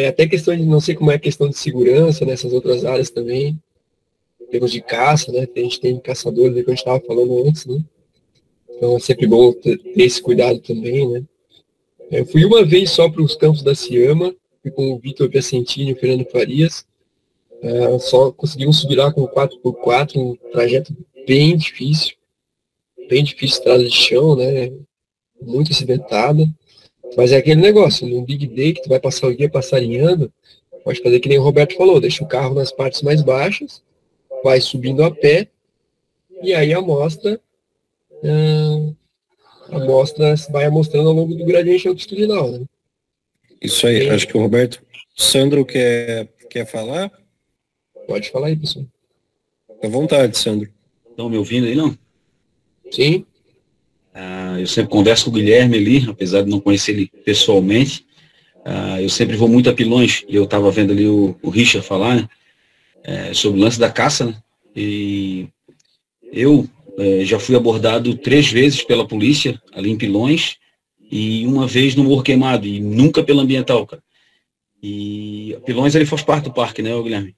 Até questão de, não sei como é a questão de segurança nessas outras áreas também. Em termos de caça, né? A gente tem caçadores, que a gente estava falando antes, né? Então é sempre bom ter esse cuidado também, né? Eu fui uma vez só para os campos da Ciama, fui com o Vitor Piacentini e o Fernando Farias. Só conseguimos subir lá com 4x4, um trajeto bem difícil, estrada de chão, né? Muito acidentada. Mas é aquele negócio, num Big Day que tu vai passar o dia passarinhando, pode fazer que nem o Roberto falou, deixa o carro nas partes mais baixas, vai subindo a pé, e aí a amostra vai mostrando ao longo do gradiente altitudinal, né? Isso aí, acho que o Roberto Sandro quer falar? Pode falar aí, pessoal. À vontade, Sandro. Estão me ouvindo aí, não? Sim. Eu sempre converso com o Guilherme ali, apesar de não conhecer ele pessoalmente. Eu sempre vou muito a Pilões, e eu estava vendo ali o Richard falar, né, sobre o lance da caça, né? E eu já fui abordado 3 vezes pela polícia ali em Pilões e uma vez no Morro Queimado, e nunca pela ambiental, cara. E Pilões ele faz parte do parque, né, Guilherme?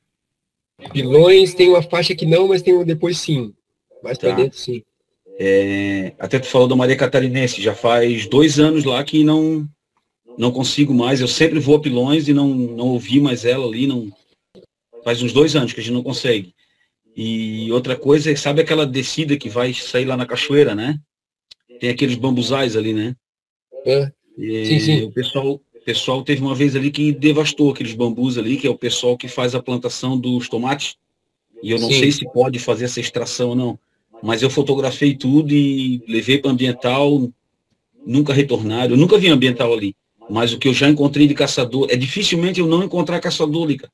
Pilões tem uma faixa que não, mas tem uma depois sim. Mais para dentro sim. Até tu falou da Maria Catarinense, já faz 2 anos lá que não consigo mais. Eu sempre vou a Pilões e não ouvi mais ela ali. Faz uns 2 anos que a gente não consegue. E outra coisa, sabe aquela descida que vai sair lá na cachoeira, né? Tem aqueles bambuzais ali, né? Sim. O pessoal teve uma vez ali que devastou aqueles bambus ali, que é o pessoal que faz a plantação dos tomates. E eu não sei se pode fazer essa extração ou não. Mas eu fotografei tudo e levei para ambiental, nunca retornaram. Eu nunca vi ambiental ali. Mas o que eu já encontrei de caçador, dificilmente eu não encontrar caçador ali, cara.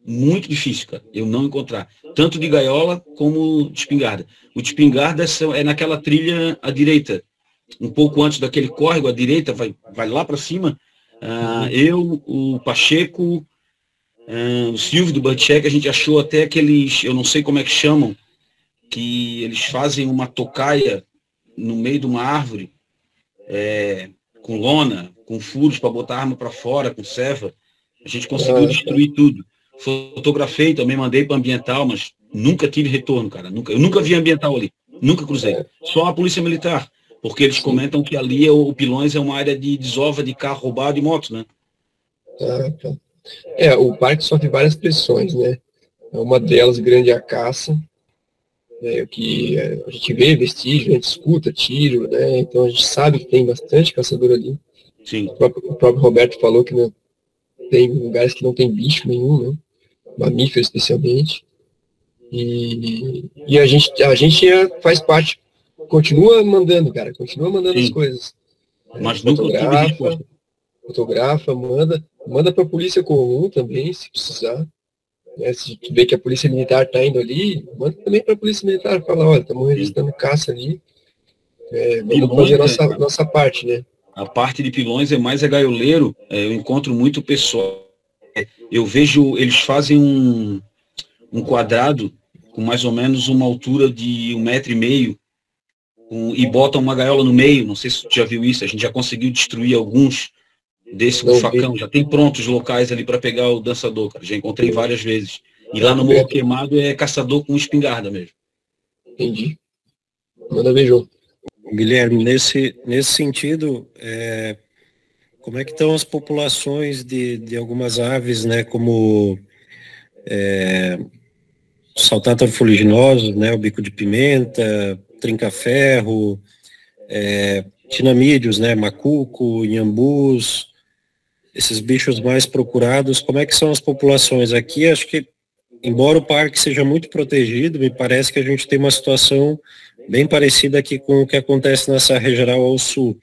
Muito difícil, cara, eu não encontrar. Tanto de gaiola como de espingarda. O de espingarda é naquela trilha à direita. Um pouco antes daquele córrego, à direita, vai lá para cima. Eu, o Pacheco, o Silvio do Butcheck, a gente achou até aqueles, eu não sei como é que chamam, que eles fazem uma tocaia no meio de uma árvore, com lona, com furos para botar a arma para fora, com ceva. A gente conseguiu destruir tudo. Fotografei, também mandei para ambiental, mas nunca tive retorno, cara. Eu nunca vi ambiental ali, nunca cruzei. Só a polícia militar, porque eles comentam que ali o Pilões é uma área de desova de carro roubado e moto, né? O parque sofre várias pressões, né? Uma delas grande é a caça, que a gente vê vestígio, a gente escuta tiro, né? Então a gente sabe que tem bastante caçador ali. Sim. O próprio Roberto falou que tem lugares que não tem bicho nenhum, né? Mamífero especialmente. E a gente faz parte, continua mandando, cara, continua mandando as coisas. Mas fotografa, manda para a polícia comum também, se precisar. Se tu vê que a polícia militar tá indo ali, manda também para a polícia militar, fala, olha, estamos registrando caça ali, vamos fazer a nossa parte, né? A parte de pilões é mais gaioleiro, eu encontro muito pessoal. Eu vejo, eles fazem um quadrado com mais ou menos uma altura de 1,5 metro, e botam uma gaiola no meio, não sei se tu já viu isso, a gente já conseguiu destruir alguns desse com facão, já tem prontos locais ali para pegar o dançador, cara, já encontrei várias vezes. E lá no Morro Queimado é caçador com espingarda mesmo. Entendi. Manda ver, João. Guilherme, nesse sentido, como é que estão as populações de algumas aves, né, como saltátor fuliginoso, né, o bico de pimenta, trinca-ferro, tinamídeos, né, macuco, inhambus, esses bichos mais procurados, como é que são as populações? Aqui, acho que, embora o parque seja muito protegido, me parece que a gente tem uma situação bem parecida aqui com o que acontece na Serra Geral ao sul.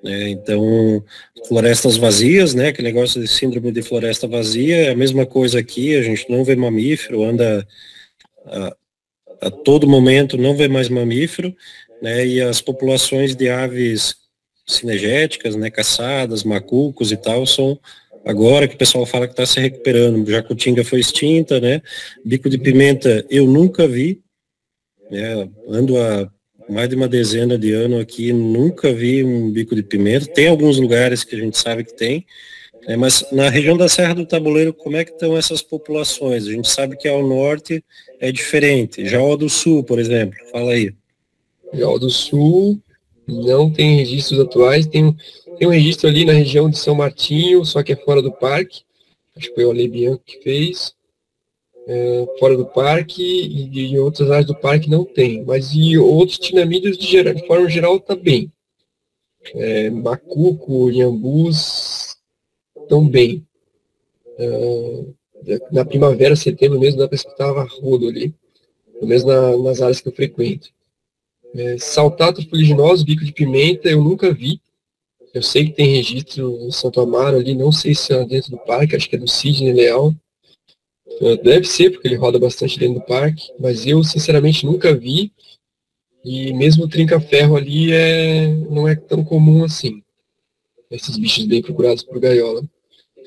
Né? Então, florestas vazias, né, aquele negócio de síndrome de floresta vazia, é a mesma coisa aqui, a gente não vê mamífero, anda a todo momento, não vê mais mamífero, né, e as populações de aves cinegéticas, né, caçadas, macucos e tal, são agora que o pessoal fala que está se recuperando. Jacutinga foi extinta, né, bico de pimenta eu nunca vi, né, ando há mais de uma dezena de anos aqui, nunca vi um bico de pimenta. Tem alguns lugares que a gente sabe que tem, mas na região da Serra do Tabuleiro, como é que estão essas populações? A gente sabe que ao norte é diferente. Jaú do Sul, por exemplo, fala aí. Jaú do Sul não tem registros atuais, tem um registro ali na região de São Martinho, só que é fora do parque, acho que foi o Ale Bianco que fez, fora do parque, e em outras áreas do parque não tem, mas em outros tinamídeos de forma geral está bem. Macuco, inhambus estão bem. Na primavera, setembro mesmo, dá para escutar rodo ali, pelo menos nas áreas que eu frequento. Saltato fuliginoso, bico de pimenta, eu nunca vi. Eu sei que tem registro em Santo Amaro ali, não sei se é dentro do parque, acho que é do Sidney Leal. Deve ser, porque ele roda bastante dentro do parque, mas eu, sinceramente, nunca vi. E mesmo o trinca-ferro ali não é tão comum assim. Esses bichos bem procurados por gaiola.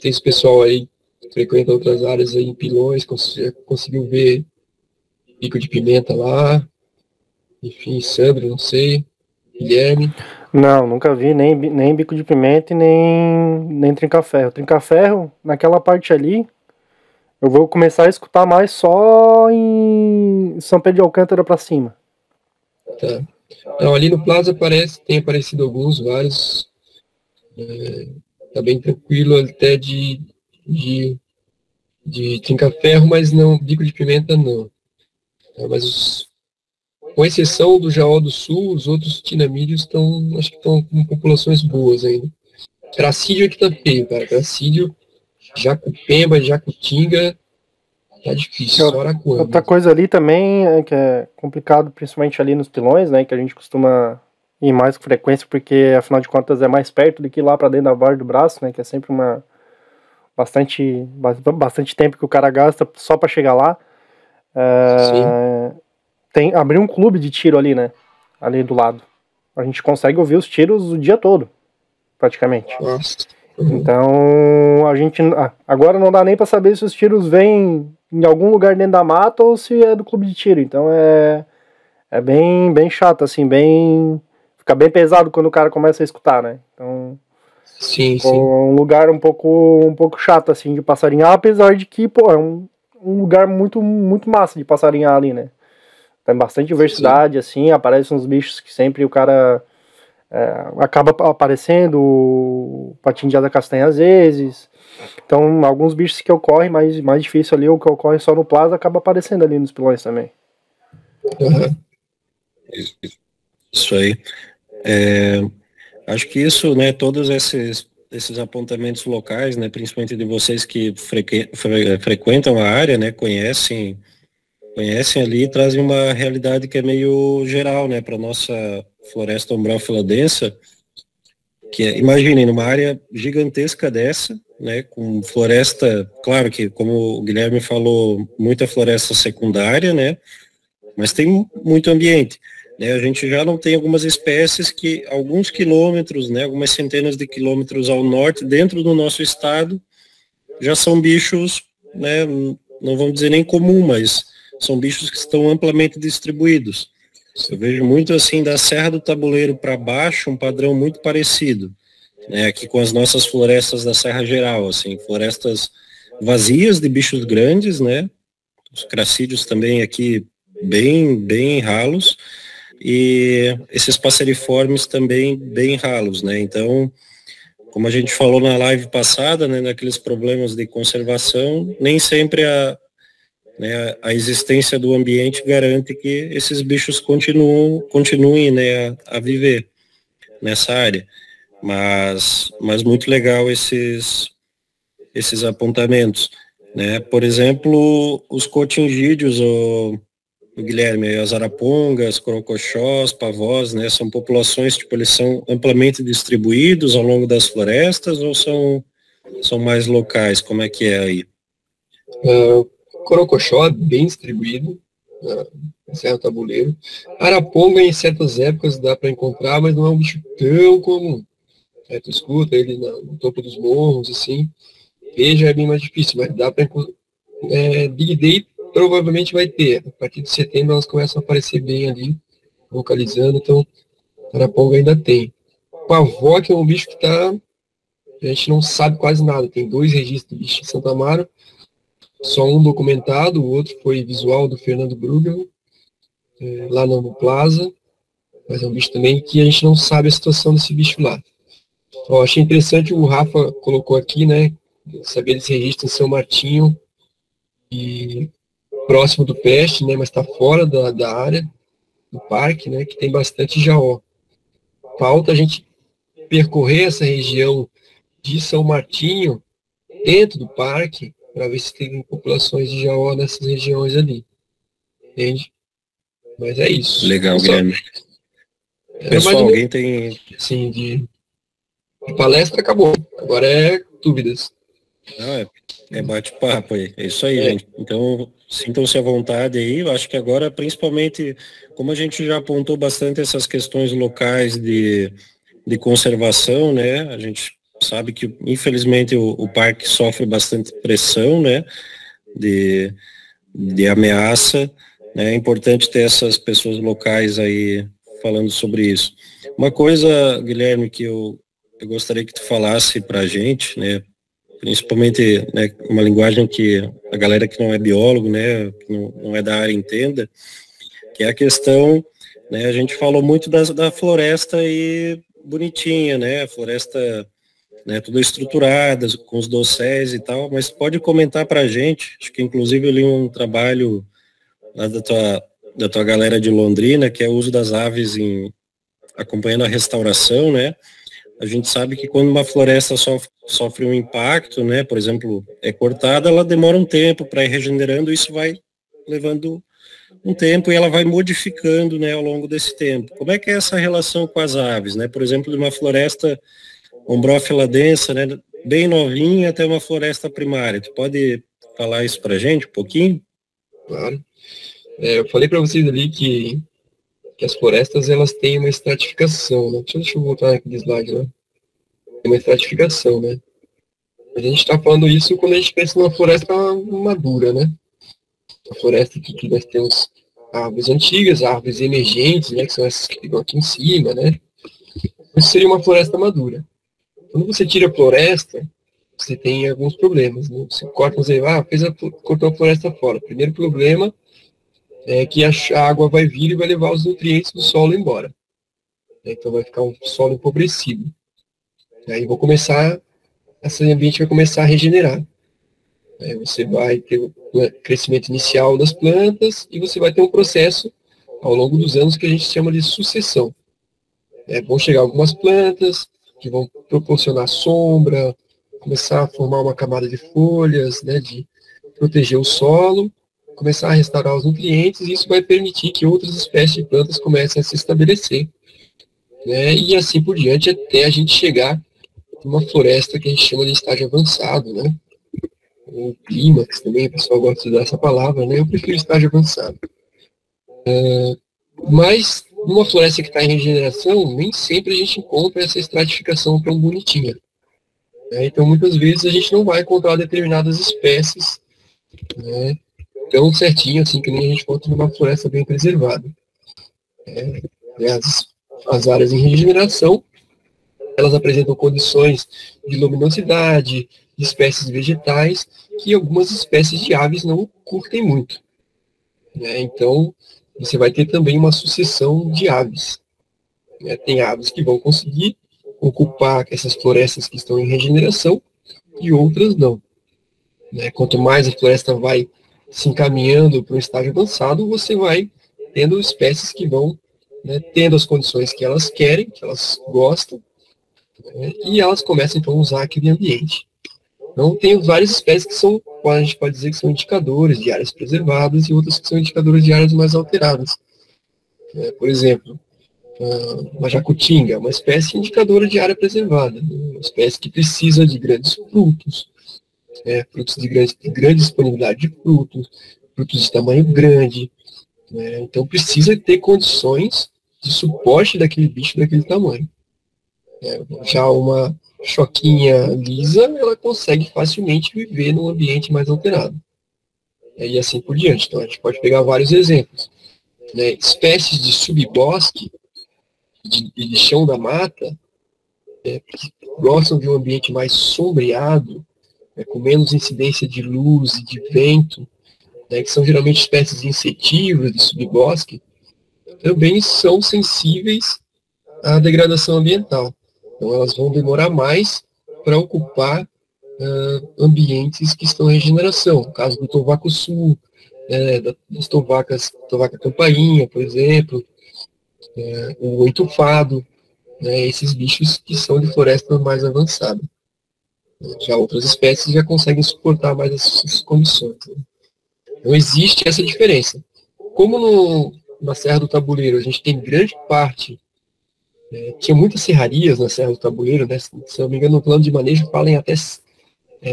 Tem esse pessoal aí que frequenta outras áreas aí em Pilões, conseguiu ver bico de pimenta lá. Enfim, Sandro, não sei. Guilherme. Não, nunca vi nem bico de pimenta e nem trinca-ferro. Trinca-ferro, naquela parte ali, eu vou começar a escutar mais só em São Pedro de Alcântara pra cima. Tá. Não, ali no Plaza tem aparecido vários. Tá bem tranquilo até de trinca-ferro, mas não, bico de pimenta não. Mas com exceção do Jaú do Sul, os outros tinamídeos acho que estão com populações boas ainda. Cracídio é que tá feio, cara. Cracídio, Jacupemba, Jacutinga, tá difícil, só Aracuã. Outra coisa ali também que é complicado, principalmente ali nos Pilões, né, que a gente costuma ir mais com frequência, porque afinal de contas é mais perto do que lá pra dentro da Barra do Braço, né, que é sempre bastante tempo que o cara gasta só pra chegar lá. Abriu um clube de tiro ali, né? Ali do lado. A gente consegue ouvir os tiros o dia todo, praticamente. Nossa. Então, a gente... agora não dá nem pra saber se os tiros vêm em algum lugar dentro da mata ou se é do clube de tiro. Então, é bem chato, assim, fica bem pesado quando o cara começa a escutar, né? Então, sim. Um lugar um pouco chato, assim, de passarinhar, apesar de que, pô, é um lugar muito, muito massa de passarinhar ali, né? Tem bastante diversidade, assim, aparecem uns bichos que sempre o cara acaba aparecendo, o patinho de asa castanha às vezes. Então, alguns bichos que ocorrem mais difícil ali, ou que ocorre só no Plaza, acaba aparecendo ali nos Pilões também. Uhum. Isso aí. Acho que isso, né, todos esses apontamentos locais, né, principalmente de vocês que frequentam a área, né, conhecem conhecem ali, trazem uma realidade que é meio geral, né, para nossa floresta umbrófila densa, que é, imaginem, numa área gigantesca dessa, né, com floresta, claro que, como o Guilherme falou, muita floresta secundária, né, mas tem muito ambiente. Né, a gente já não tem algumas espécies que, alguns quilômetros, né, algumas centenas de quilômetros ao norte, dentro do nosso estado, já são bichos, né, não vamos dizer nem comum, mas são bichos que estão amplamente distribuídos. Eu vejo muito assim da Serra do Tabuleiro para baixo, um padrão muito parecido, né, aqui com as nossas florestas da Serra Geral, assim, florestas vazias de bichos grandes, né, os cracídeos também aqui bem ralos, e esses passeriformes também bem ralos, né, então, como a gente falou na live passada, né, naqueles problemas de conservação, nem sempre a existência do ambiente garante que esses bichos continuem, né, a viver nessa área. Mas muito legal esses apontamentos. Né? Por exemplo, os cotingídeos, o Guilherme, as arapongas, corocochós, pavós, né, são populações, tipo, eles são amplamente distribuídos ao longo das florestas ou são mais locais? Como é que é aí? Corocochó é bem distribuído na Serra do Tabuleiro. Araponga, em certas épocas, dá para encontrar, mas não é um bicho tão comum. Tu escuta ele no topo dos morros, assim, e já é bem mais difícil, mas dá para encontrar. Big Day provavelmente vai ter. A partir de setembro elas começam a aparecer bem ali, localizando, então araponga ainda tem. Pavó, que é um bicho que a gente não sabe quase nada. Tem 2 registros de bicho em Santo Amaro, só um documentado, o outro foi visual do Fernando Brugel, lá no Plaza, mas é um bicho também que a gente não sabe a situação desse bicho lá. Ó, achei interessante, o Rafa colocou aqui, né, saber desse registro em São Martinho, e próximo do Peste, né, mas está fora da área do parque, né, que tem bastante jaó. Falta a gente percorrer essa região de São Martinho, dentro do parque, para ver se tem populações de jaó nessas regiões ali. Entende? Mas é isso. Legal, Guilherme. Pessoal, alguém tem... Sim, de palestra acabou. Agora é dúvidas. É bate-papo aí. É isso aí, gente. Então, sintam-se à vontade aí. Eu acho que agora, principalmente, como a gente já apontou bastante essas questões locais de conservação, né? A gente sabe que, infelizmente, o parque sofre bastante pressão, né? De ameaça. Né? É importante ter essas pessoas locais aí falando sobre isso. Uma coisa, Guilherme, que eu gostaria que tu falasse para a gente, né? Principalmente, né, uma linguagem que a galera que não é biólogo, né, que não é da área entenda, que é a questão, né, a gente falou muito da floresta e bonitinha, né, a floresta, né, toda estruturada, com os dosséis e tal, mas pode comentar para a gente, acho que inclusive eu li um trabalho lá da tua galera de Londrina, que é o uso das aves acompanhando a restauração, né. A gente sabe que quando uma floresta sofre um impacto, né, por exemplo, é cortada, ela demora um tempo para ir regenerando, isso vai levando um tempo e ela vai modificando, né, ao longo desse tempo. Como é que é essa relação com as aves, né? Por exemplo, de uma floresta umbrófila densa, né, bem novinha até uma floresta primária. Tu pode falar isso para a gente um pouquinho? Claro. Eu falei para vocês ali que as florestas, elas têm uma estratificação, né? Deixa eu voltar naquele slide lá. Tem uma estratificação, né? A gente está falando isso quando a gente pensa numa floresta madura, né? A floresta que nós temos árvores antigas, árvores emergentes, né? Que são essas que ficam aqui em cima, né? Isso seria uma floresta madura. Quando você tira a floresta, você tem alguns problemas, né? Você corta, cortou a floresta fora. O primeiro problema é que a água vai vir e vai levar os nutrientes do solo embora. Então vai ficar um solo empobrecido. Aí esse ambiente vai começar a regenerar. Aí você vai ter o crescimento inicial das plantas e você vai ter um processo ao longo dos anos que a gente chama de sucessão. Vão chegar algumas plantas que vão proporcionar sombra, começar a formar uma camada de folhas, né, de proteger o solo. começar a restaurar os nutrientes, e isso vai permitir que outras espécies de plantas comecem a se estabelecer, né? E assim por diante, até a gente chegar uma floresta que a gente chama de estágio avançado, né? O clímax também, o pessoal gosta de usar essa palavra, né? Eu prefiro estágio avançado. Mas, numa floresta que está em regeneração, nem sempre a gente encontra essa estratificação tão bonitinha, né? Então, muitas vezes, a gente não vai encontrar determinadas espécies, né, tão certinho, assim, que nem a gente encontra numa floresta bem preservada. As áreas em regeneração, elas apresentam condições de luminosidade, de espécies vegetais, que algumas espécies de aves não curtem muito, né? Então, você vai ter também uma sucessão de aves, né? Tem aves que vão conseguir ocupar essas florestas que estão em regeneração e outras não, né? Quanto mais a floresta vai se encaminhando para um estágio avançado, você vai tendo espécies que vão, né, tendo as condições que elas querem, que elas gostam, né, e elas começam então a usar aquele ambiente. Então tem várias espécies que são, a gente pode dizer que são indicadores de áreas preservadas e outras que são indicadores de áreas mais alteradas. Por exemplo, uma jacutinga, uma espécie indicadora de área preservada, uma espécie que precisa de grandes frutos, frutos de grande disponibilidade de frutos, frutos de tamanho grande, né? Então precisa ter condições de suporte daquele bicho daquele tamanho. Já uma choquinha lisa, ela consegue facilmente viver num ambiente mais alterado. E assim por diante. Então a gente pode pegar vários exemplos, né? Espécies de subbosque, de chão da mata, que gostam de um ambiente mais sombreado, com menos incidência de luz e de vento, né, que são geralmente espécies insetívoras de subbosque, também são sensíveis à degradação ambiental. Então elas vão demorar mais para ocupar ambientes que estão em regeneração. No caso do tovaco sul, das tovaca campainha, por exemplo, o oitufado, né, esses bichos que são de floresta mais avançada. Já outras espécies já conseguem suportar mais essas condições, né? Então existe essa diferença. Como na Serra do Tabuleiro a gente tem grande parte, tinha muitas serrarias na Serra do Tabuleiro, né? Se eu não me engano, no plano de manejo falam em até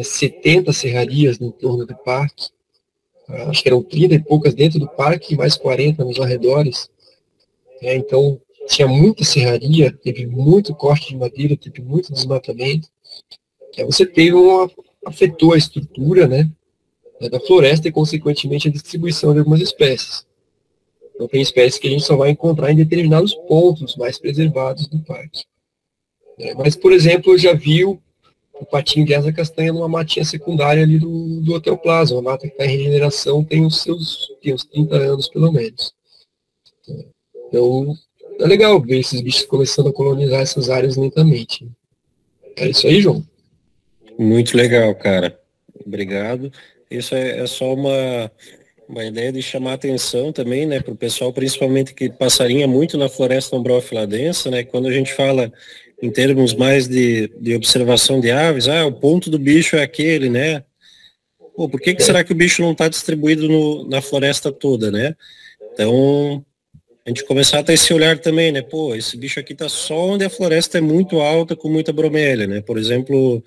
70 serrarias no entorno do parque. Acho que eram 30 e poucas dentro do parque e mais 40 nos arredores. Então tinha muita serraria, teve muito corte de madeira, teve muito desmatamento. Você afetou a estrutura, né, da floresta e, consequentemente, a distribuição de algumas espécies. Então, tem espécies que a gente só vai encontrar em determinados pontos mais preservados do parque. Mas, por exemplo, eu já vi o patinho de asa castanha numa matinha secundária ali do Hotel Plaza, uma mata que está em regeneração, tem uns 30 anos, pelo menos. Então, é legal ver esses bichos começando a colonizar essas áreas lentamente. É isso aí, João. Muito legal, cara. Obrigado. Isso é só uma ideia de chamar atenção também, né, para o pessoal, principalmente que passarinha muito na floresta umbrofiladense, né, quando a gente fala em termos mais de observação de aves, o ponto do bicho é aquele, né? Pô, por que será que o bicho não está distribuído na floresta toda, né? Então, a gente começar a ter esse olhar também, né? Pô, esse bicho aqui está só onde a floresta é muito alta, com muita bromélia, né? Por exemplo,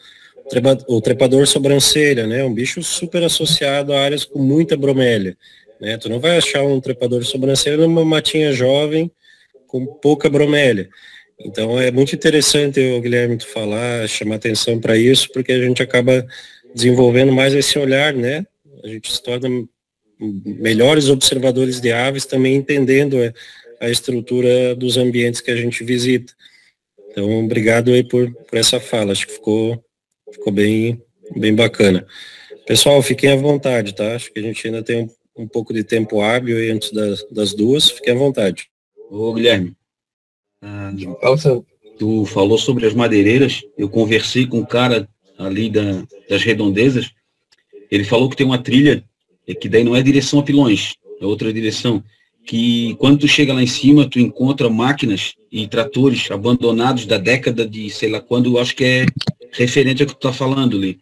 o trepador sobrancelha, né? Um bicho super associado a áreas com muita bromélia, né? Tu não vai achar um trepador sobrancelha numa matinha jovem com pouca bromélia. Então é muito interessante, Guilherme, tu falar, chamar atenção para isso, porque a gente acaba desenvolvendo mais esse olhar, né? A gente se torna melhores observadores de aves, também entendendo a estrutura dos ambientes que a gente visita. Então, obrigado aí por essa fala, acho que ficou bem bacana. Pessoal, fiquem à vontade, tá? Acho que a gente ainda tem um pouco de tempo hábil aí antes das 2, fiquem à vontade. Ô, Guilherme, tu falou sobre as madeireiras, eu conversei com um cara ali das redondezas, ele falou que tem uma trilha, que daí não é direção a Pilões, é outra direção, que quando tu chega lá em cima, tu encontra máquinas e tratores abandonados da década de, sei lá quando, acho que é referente ao que tu tá falando ali.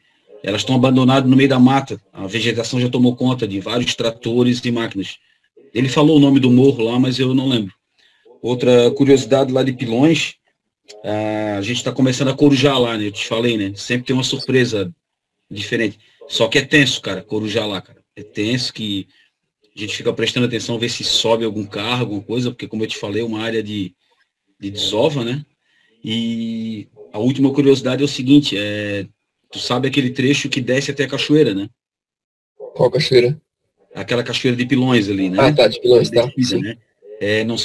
elas estão abandonadas no meio da mata. A vegetação já tomou conta de vários tratores e máquinas. Ele falou o nome do morro lá, mas eu não lembro. Outra curiosidade lá de Pilões, a gente está começando a corujar lá, né? Eu te falei, né? Sempre tem uma surpresa diferente. Só que é tenso, cara, corujar lá, cara. É tenso que a gente fica prestando atenção, ver se sobe algum carro, alguma coisa, porque, como eu te falei, é uma área de desova, né? E a última curiosidade é o seguinte, tu sabe aquele trecho que desce até a cachoeira, né? Qual cachoeira? Aquela cachoeira de Pilões ali, né? Ah, tá, de Pilões, tá. Descida, né?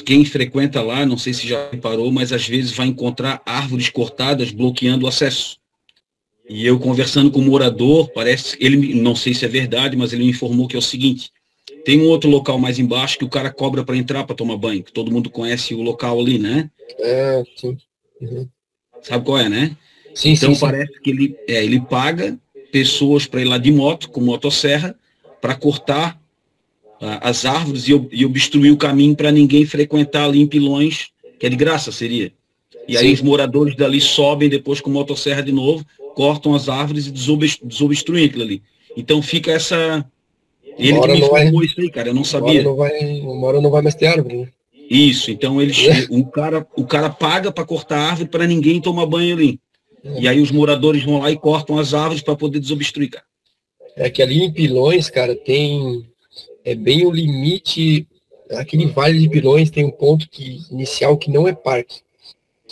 Quem frequenta lá, não sei se já reparou, mas às vezes vai encontrar árvores cortadas bloqueando o acesso. E eu conversando com o morador, parece, ele, não sei se é verdade, mas ele me informou que é o seguinte, tem um outro local mais embaixo que o cara cobra para entrar para tomar banho, que todo mundo conhece o local ali, né? Sim. Uhum. Sabe qual é, né? Sim, então sim, parece que ele paga pessoas para ir lá de moto, com motosserra, para cortar as árvores e obstruir o caminho para ninguém frequentar ali em Pilões, que é de graça, seria. E aí os moradores dali sobem depois com motosserra de novo, cortam as árvores e desobstruem aquilo ali. Então fica essa... Ele que me informou isso aí, cara, eu não sabia. Uma hora não vai mais ter árvore, né? Isso, então o cara paga para cortar a árvore para ninguém tomar banho ali. E aí os moradores vão lá e cortam as árvores para poder desobstruir, cara. É que ali em Pilões, cara, é bem o limite, aquele Vale de Pilões tem um ponto inicial que não é parque.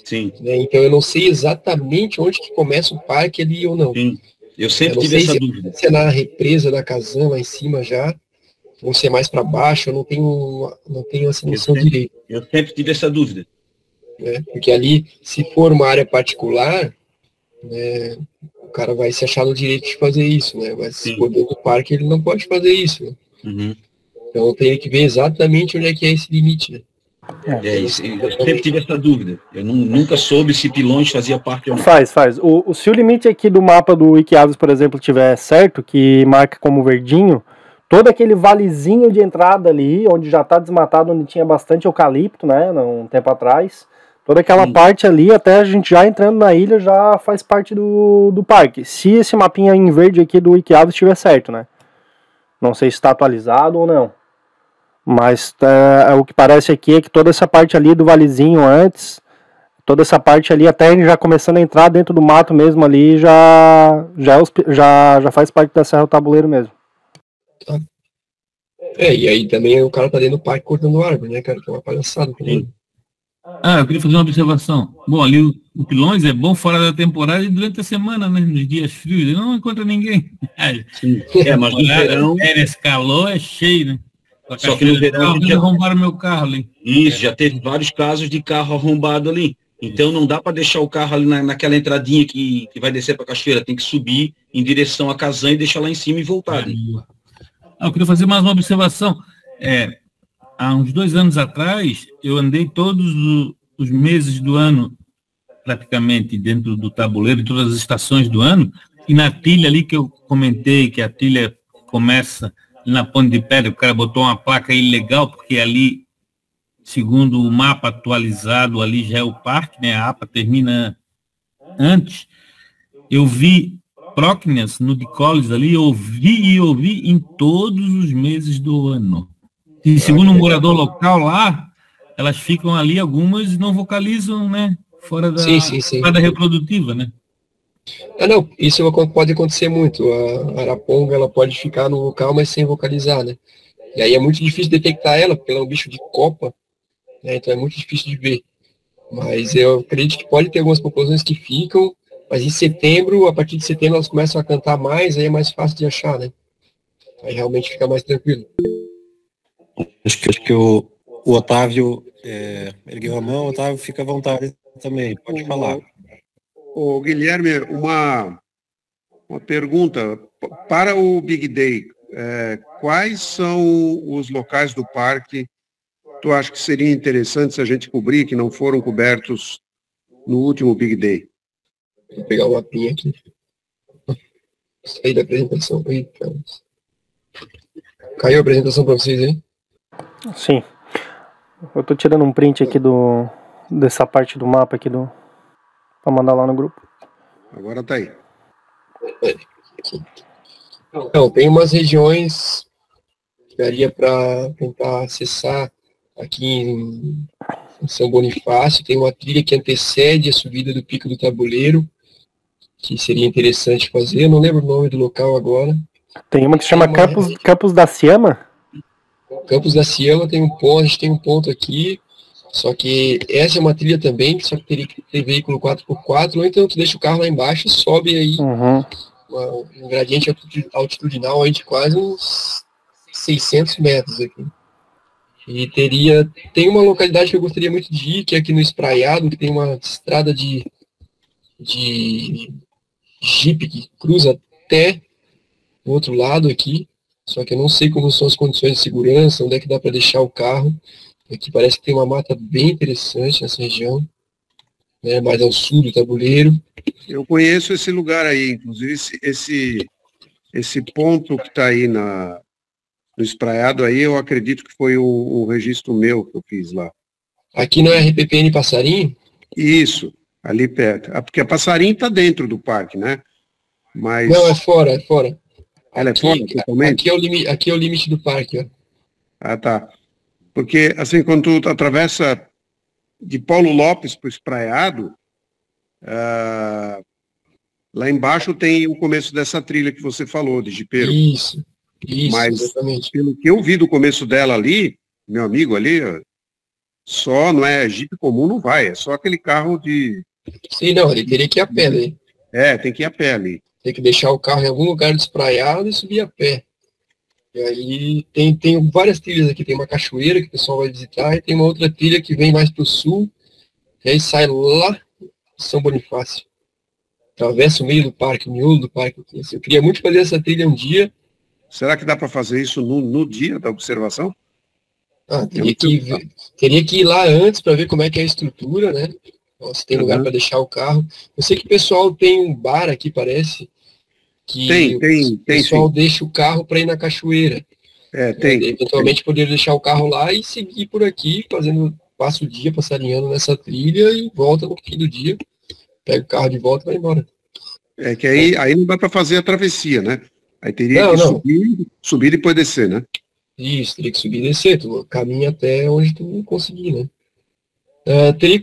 Sim. Né? Então eu não sei exatamente onde que começa o parque ali ou não. Sim. Eu sempre tive essa dúvida. Se é na represa da Kazan, lá em cima já, ou se é mais para baixo, eu não tenho essa noção direito. Eu sempre tive essa dúvida. Né? Porque ali, se for uma área particular, né, o cara vai se achar no direito de fazer isso, né? Mas se for dentro do parque, ele não pode fazer isso. Né? Uhum. Então eu tenho que ver exatamente onde é que é esse limite, né? Isso. Eu sempre tive essa dúvida. Eu nunca soube se Pilões fazia parte ou não. Faz. Se o limite aqui do mapa do Wikiavis, por exemplo, tiver certo, que marca como verdinho, todo aquele valezinho de entrada ali, onde já está desmatado, onde tinha bastante eucalipto, né, um tempo atrás, toda aquela parte ali, até a gente já entrando na ilha, já faz parte do parque. Se esse mapinha em verde aqui do Wikiavis estiver certo, né? Não sei se está atualizado ou não. Mas o que parece aqui é que toda essa parte ali do valezinho antes, toda essa parte ali, até já começando a entrar dentro do mato mesmo ali, já faz parte da Serra do Tabuleiro mesmo. E aí também o cara tá dentro do parque cortando árvore, né, cara? Que é uma palhaçada. Eu queria fazer uma observação. Bom, ali o Pilões é bom fora da temporada e durante a semana, né? Nos dias frios, ele não encontra ninguém. Mas no verão... Esse calor é cheio, né? Só que no verão... já arrombaram meu carro ali. Isso, já teve vários casos de carro arrombado ali. Então não dá para deixar o carro ali naquela entradinha que vai descer para a cachoeira. Tem que subir em direção à Kazan e deixar lá em cima e voltar. Eu queria fazer mais uma observação. Há uns 2 anos atrás, eu andei todos os meses do ano, praticamente, dentro do tabuleiro, todas as estações do ano, e na trilha ali que eu comentei, que a trilha começa na Ponte de Pedra, o cara botou uma placa ilegal, porque ali, segundo o mapa atualizado, ali já é o parque, né? A APA termina antes. Eu vi prócnias no Dicolis ali, eu ouvi em todos os meses do ano. E segundo um morador local lá, elas ficam ali, algumas não vocalizam, né? Fora da fase reprodutiva, né? Não, isso pode acontecer muito. A araponga, ela pode ficar no local, mas sem vocalizar, né? E aí é muito difícil detectar ela, porque ela é um bicho de copa, né? Então é muito difícil de ver. Mas eu acredito que pode ter algumas populações que ficam, mas em setembro, a partir de setembro, elas começam a cantar mais, aí é mais fácil de achar, né? Aí realmente fica mais tranquilo. Acho que o Otávio ergueu a mão. Otávio, fica à vontade também, pode falar. O Guilherme, uma pergunta. Para o Big Day, quais são os locais do parque que tu acha que seria interessante a gente cobrir, que não foram cobertos no último Big Day? Vou pegar o mapinha aqui. Sair da apresentação. Eita. Caiu a apresentação para vocês aí? Sim. Eu tô tirando um print aqui dessa parte do mapa aqui pra mandar lá no grupo. Agora tá aí. Então, tem umas regiões que daria para tentar acessar aqui em São Bonifácio. Tem uma trilha que antecede a subida do Pico do Tabuleiro, que seria interessante fazer. Eu não lembro o nome do local agora. Tem uma que se chama Campos da Ciama? Campos da Ciama tem um ponto, a gente tem um ponto aqui, só que essa é uma trilha também, só que teria que ter veículo 4x4, ou então tu deixa o carro lá embaixo e sobe aí um gradiente altitudinal aí de quase uns 600 metros aqui. E tem uma localidade que eu gostaria muito de ir, que é aqui no Espraiado, que tem uma estrada de Jeep que cruza até o outro lado aqui, só que eu não sei como são as condições de segurança, onde é que dá para deixar o carro. Aqui parece que tem uma mata bem interessante nessa região, né, mais ao sul do Tabuleiro. Eu conheço esse lugar aí, inclusive esse ponto que está aí no Espraiado aí, eu acredito que foi o registro meu que eu fiz lá. Aqui não é RPPN Passarinho? Isso, ali perto. Porque a Passarinho está dentro do parque, né? Mas... Não, é fora, é fora. Ela é fora totalmente? Aqui é o limite do parque, ó. Ah, tá. Porque, assim, quando tu atravessa de Paulo Lopes para o Espraiado, lá embaixo tem o começo dessa trilha que você falou, de jipeiro. Isso, mas, exatamente. Pelo que eu vi do começo dela ali, meu amigo ali, só, não é Jeep comum, não vai, é só aquele carro de... Sim, não, ele teria que ir a pé, né? Tem que ir a pé ali. Tem que deixar o carro em algum lugar despraiado e subir a pé. E aí tem várias trilhas aqui, tem uma cachoeira que o pessoal vai visitar, e tem uma outra trilha que vem mais para o sul, e aí sai lá em São Bonifácio. Atravessa o meio do parque, o miolo do parque. Eu queria muito fazer essa trilha um dia. Será que dá para fazer isso no dia da observação? Teria que ir lá antes para ver como é que é a estrutura, né? Se tem lugar para deixar o carro. Eu sei que o pessoal tem um bar aqui, parece, que o pessoal deixa o carro para ir na cachoeira. Eventualmente poder deixar o carro lá e seguir por aqui, passa o dia passarinhando nessa trilha e volta no fim do dia, pega o carro de volta e vai embora. É que aí não dá para fazer a travessia, né? Aí teria que subir e depois descer, né? Isso, teria que subir e descer, tu caminha até onde tu conseguir, né?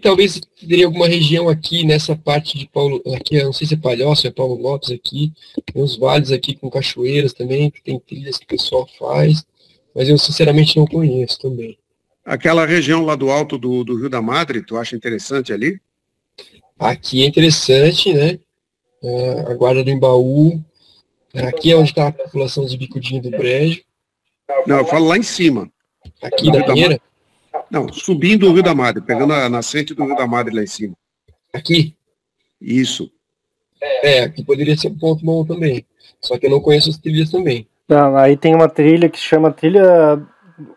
Talvez teria alguma região aqui nessa parte de Paulo, aqui, eu não sei se é Palhoça, é Paulo Lopes aqui, tem uns vales aqui com cachoeiras também, que tem trilhas que o pessoal faz, mas eu sinceramente não conheço também. Aquela região lá do alto do Rio da Madre, tu acha interessante ali? Aqui é interessante, né? A Guarda do Embaú, aqui é onde está a população de Bicudinho do Brejo. Não, eu falo lá em cima. Aqui da Pinheira? Não, subindo o Rio da Madre, pegando a nascente do Rio da Madre lá em cima. Aqui? Isso. Aqui poderia ser um ponto bom também. Só que eu não conheço as trilhas também. Não, aí tem uma trilha que se chama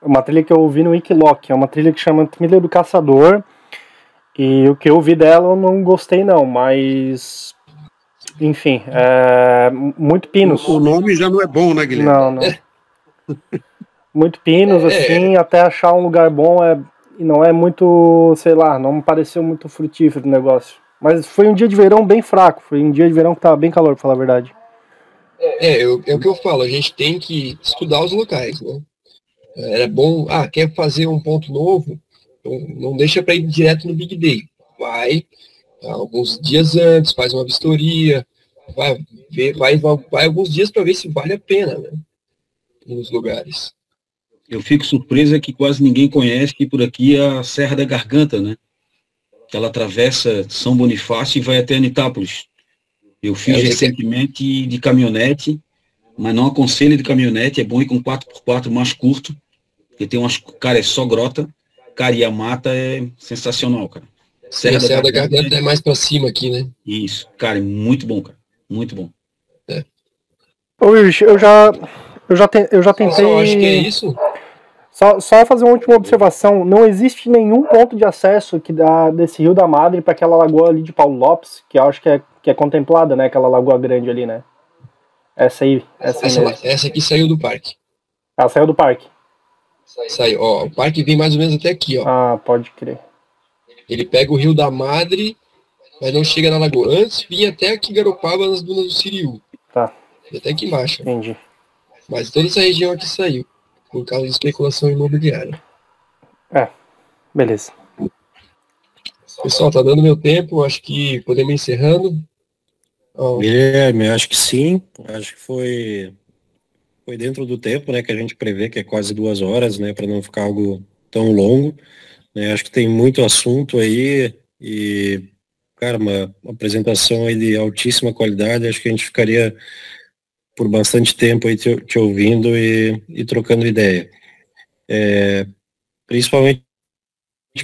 uma trilha que eu ouvi no Wikiloc, é uma trilha que chama Trilha do Caçador. E o que eu vi dela eu não gostei não, mas... Enfim, muito pinos. O nome já não é bom, né, Guilherme? Não. Muito pinos, assim, até achar um lugar bom não é muito, sei lá, não me pareceu muito frutífero o negócio. Mas foi um dia de verão bem fraco, foi um dia de verão que tava bem calor, pra falar a verdade. É o que eu falo, a gente tem que estudar os locais, né? Era bom, quer fazer um ponto novo, não deixa para ir direto no Big Day. Vai alguns dias antes, faz uma vistoria, vai alguns dias para ver se vale a pena, né? Nos lugares. Eu fico surpreso que quase ninguém conhece que por aqui é a Serra da Garganta, né? Ela atravessa São Bonifácio e vai até Anitápolis. Eu fiz recentemente de caminhonete, mas não aconselho de caminhonete, é bom ir com 4x4 mais curto, porque tem é só grota, cara, e a mata é sensacional, cara. Serra da Garganta é mais pra cima aqui, né? Isso, cara, muito bom, cara, muito bom. Ô, Wilson, eu já tentei... Eu acho que é isso. Só fazer uma última observação, não existe nenhum ponto de acesso que dá desse Rio da Madre para aquela lagoa ali de Paulo Lopes, que eu acho que é contemplada, né, aquela lagoa grande ali, né? Essa aqui saiu do parque. Ela saiu do parque? Saiu, o parque vem mais ou menos até aqui, ó. Ah, pode crer. Ele pega o Rio da Madre, mas não chega na lagoa. Antes vinha até aqui Garopaba, nas dunas do Siriú. Tá. e até que marcha. Entendi. Mas toda essa região aqui saiu, por causa de especulação imobiliária. Beleza. Pessoal, tá dando meu tempo, acho que podemos ir encerrando. Guilherme, acho que sim, acho que foi dentro do tempo, né, que a gente prevê, que é quase 2 horas, né, para não ficar algo tão longo, né, acho que tem muito assunto aí e, cara, uma apresentação aí de altíssima qualidade, acho que a gente ficaria por bastante tempo aí te ouvindo e trocando ideia. Principalmente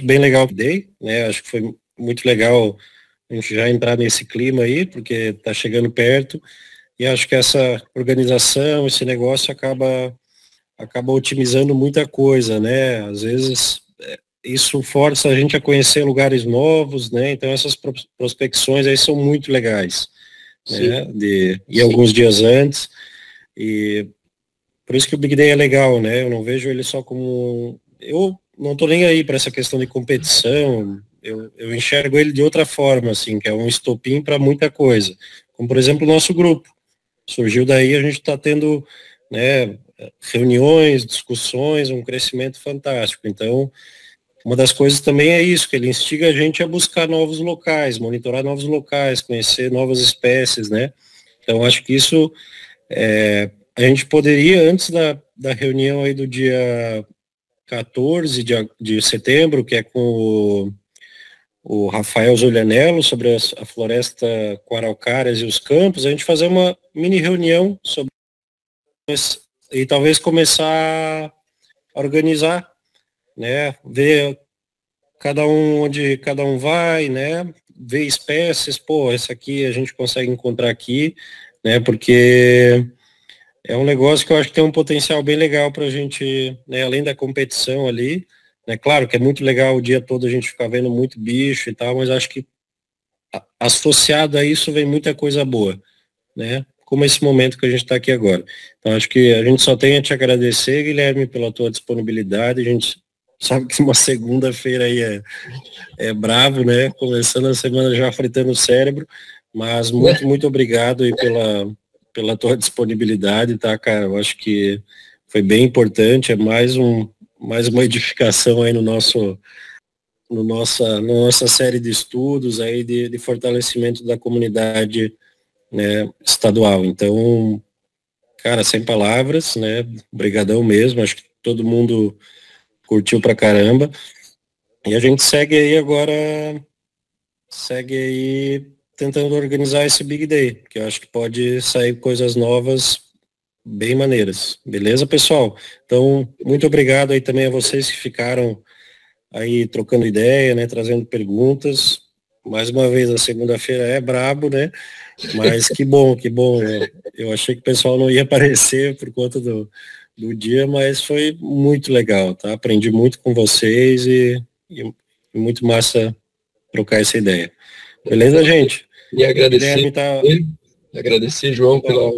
bem legal Day, né, acho que foi muito legal a gente já entrar nesse clima aí, porque está chegando perto, e acho que essa organização, esse negócio acaba otimizando muita coisa, né? Às vezes isso força a gente a conhecer lugares novos, né? Então essas prospecções aí são muito legais, né? E alguns dias antes, e por isso que o Big Day é legal, né? Eu não vejo ele só como... Eu não estou nem aí para essa questão de competição, eu enxergo ele de outra forma, assim, que é um estopim para muita coisa. Como, por exemplo, o nosso grupo. Surgiu daí, a gente está tendo, né, reuniões, discussões, um crescimento fantástico. Então, uma das coisas também é isso, que ele instiga a gente a buscar novos locais, monitorar novos locais, conhecer novas espécies, né? Então, acho que isso, a gente poderia, antes da reunião aí do dia 14 de setembro, que é com o Rafael Zulianello, sobre a floresta com araucárias e os campos, a gente fazer uma mini reunião sobre e talvez começar a organizar, né, ver onde cada um vai, né, ver espécies, pô, essa aqui a gente consegue encontrar aqui, né, porque é um negócio que eu acho que tem um potencial bem legal para a gente, né, além da competição ali, né, claro que é muito legal o dia todo a gente ficar vendo muito bicho e tal, mas acho que associado a isso vem muita coisa boa, né, como esse momento que a gente está aqui agora. Então acho que a gente só tem a te agradecer, Guilherme, pela tua disponibilidade. A gente sabe que uma segunda-feira aí é bravo, né, começando a semana já fritando o cérebro, mas muito obrigado aí pela tua disponibilidade, tá, cara? Eu acho que foi bem importante, é mais uma edificação aí na nossa série de estudos aí de fortalecimento da comunidade, né, estadual. Então, cara, sem palavras, né? Obrigadão mesmo, acho que todo mundo curtiu pra caramba. E a gente segue aí tentando organizar esse Big Day, que eu acho que pode sair coisas novas bem maneiras. Beleza, pessoal? Então, muito obrigado aí também a vocês que ficaram aí trocando ideia, né, trazendo perguntas. Mais uma vez, a segunda-feira é brabo, né? Mas que bom. Eu achei que o pessoal não ia aparecer por conta do dia, mas foi muito legal, tá? Aprendi muito com vocês e muito massa trocar essa ideia. Beleza, gente? E agradecer, João, pela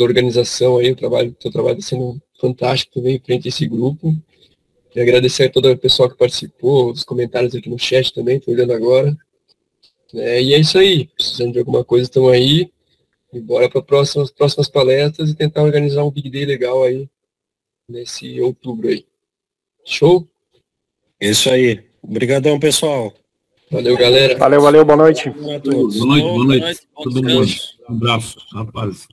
organização aí, teu trabalho está sendo fantástico também frente a esse grupo. E agradecer a todo o pessoal que participou, os comentários aqui no chat também, estou olhando agora. E é isso aí, precisando de alguma coisa, estão aí. E bora para próximas palestras e tentar organizar um Big Day legal aí nesse outubro aí. Show? Isso aí. Obrigadão, pessoal. Valeu, galera. Valeu, boa noite. Boa noite. Todo mundo. Um abraço, rapaz.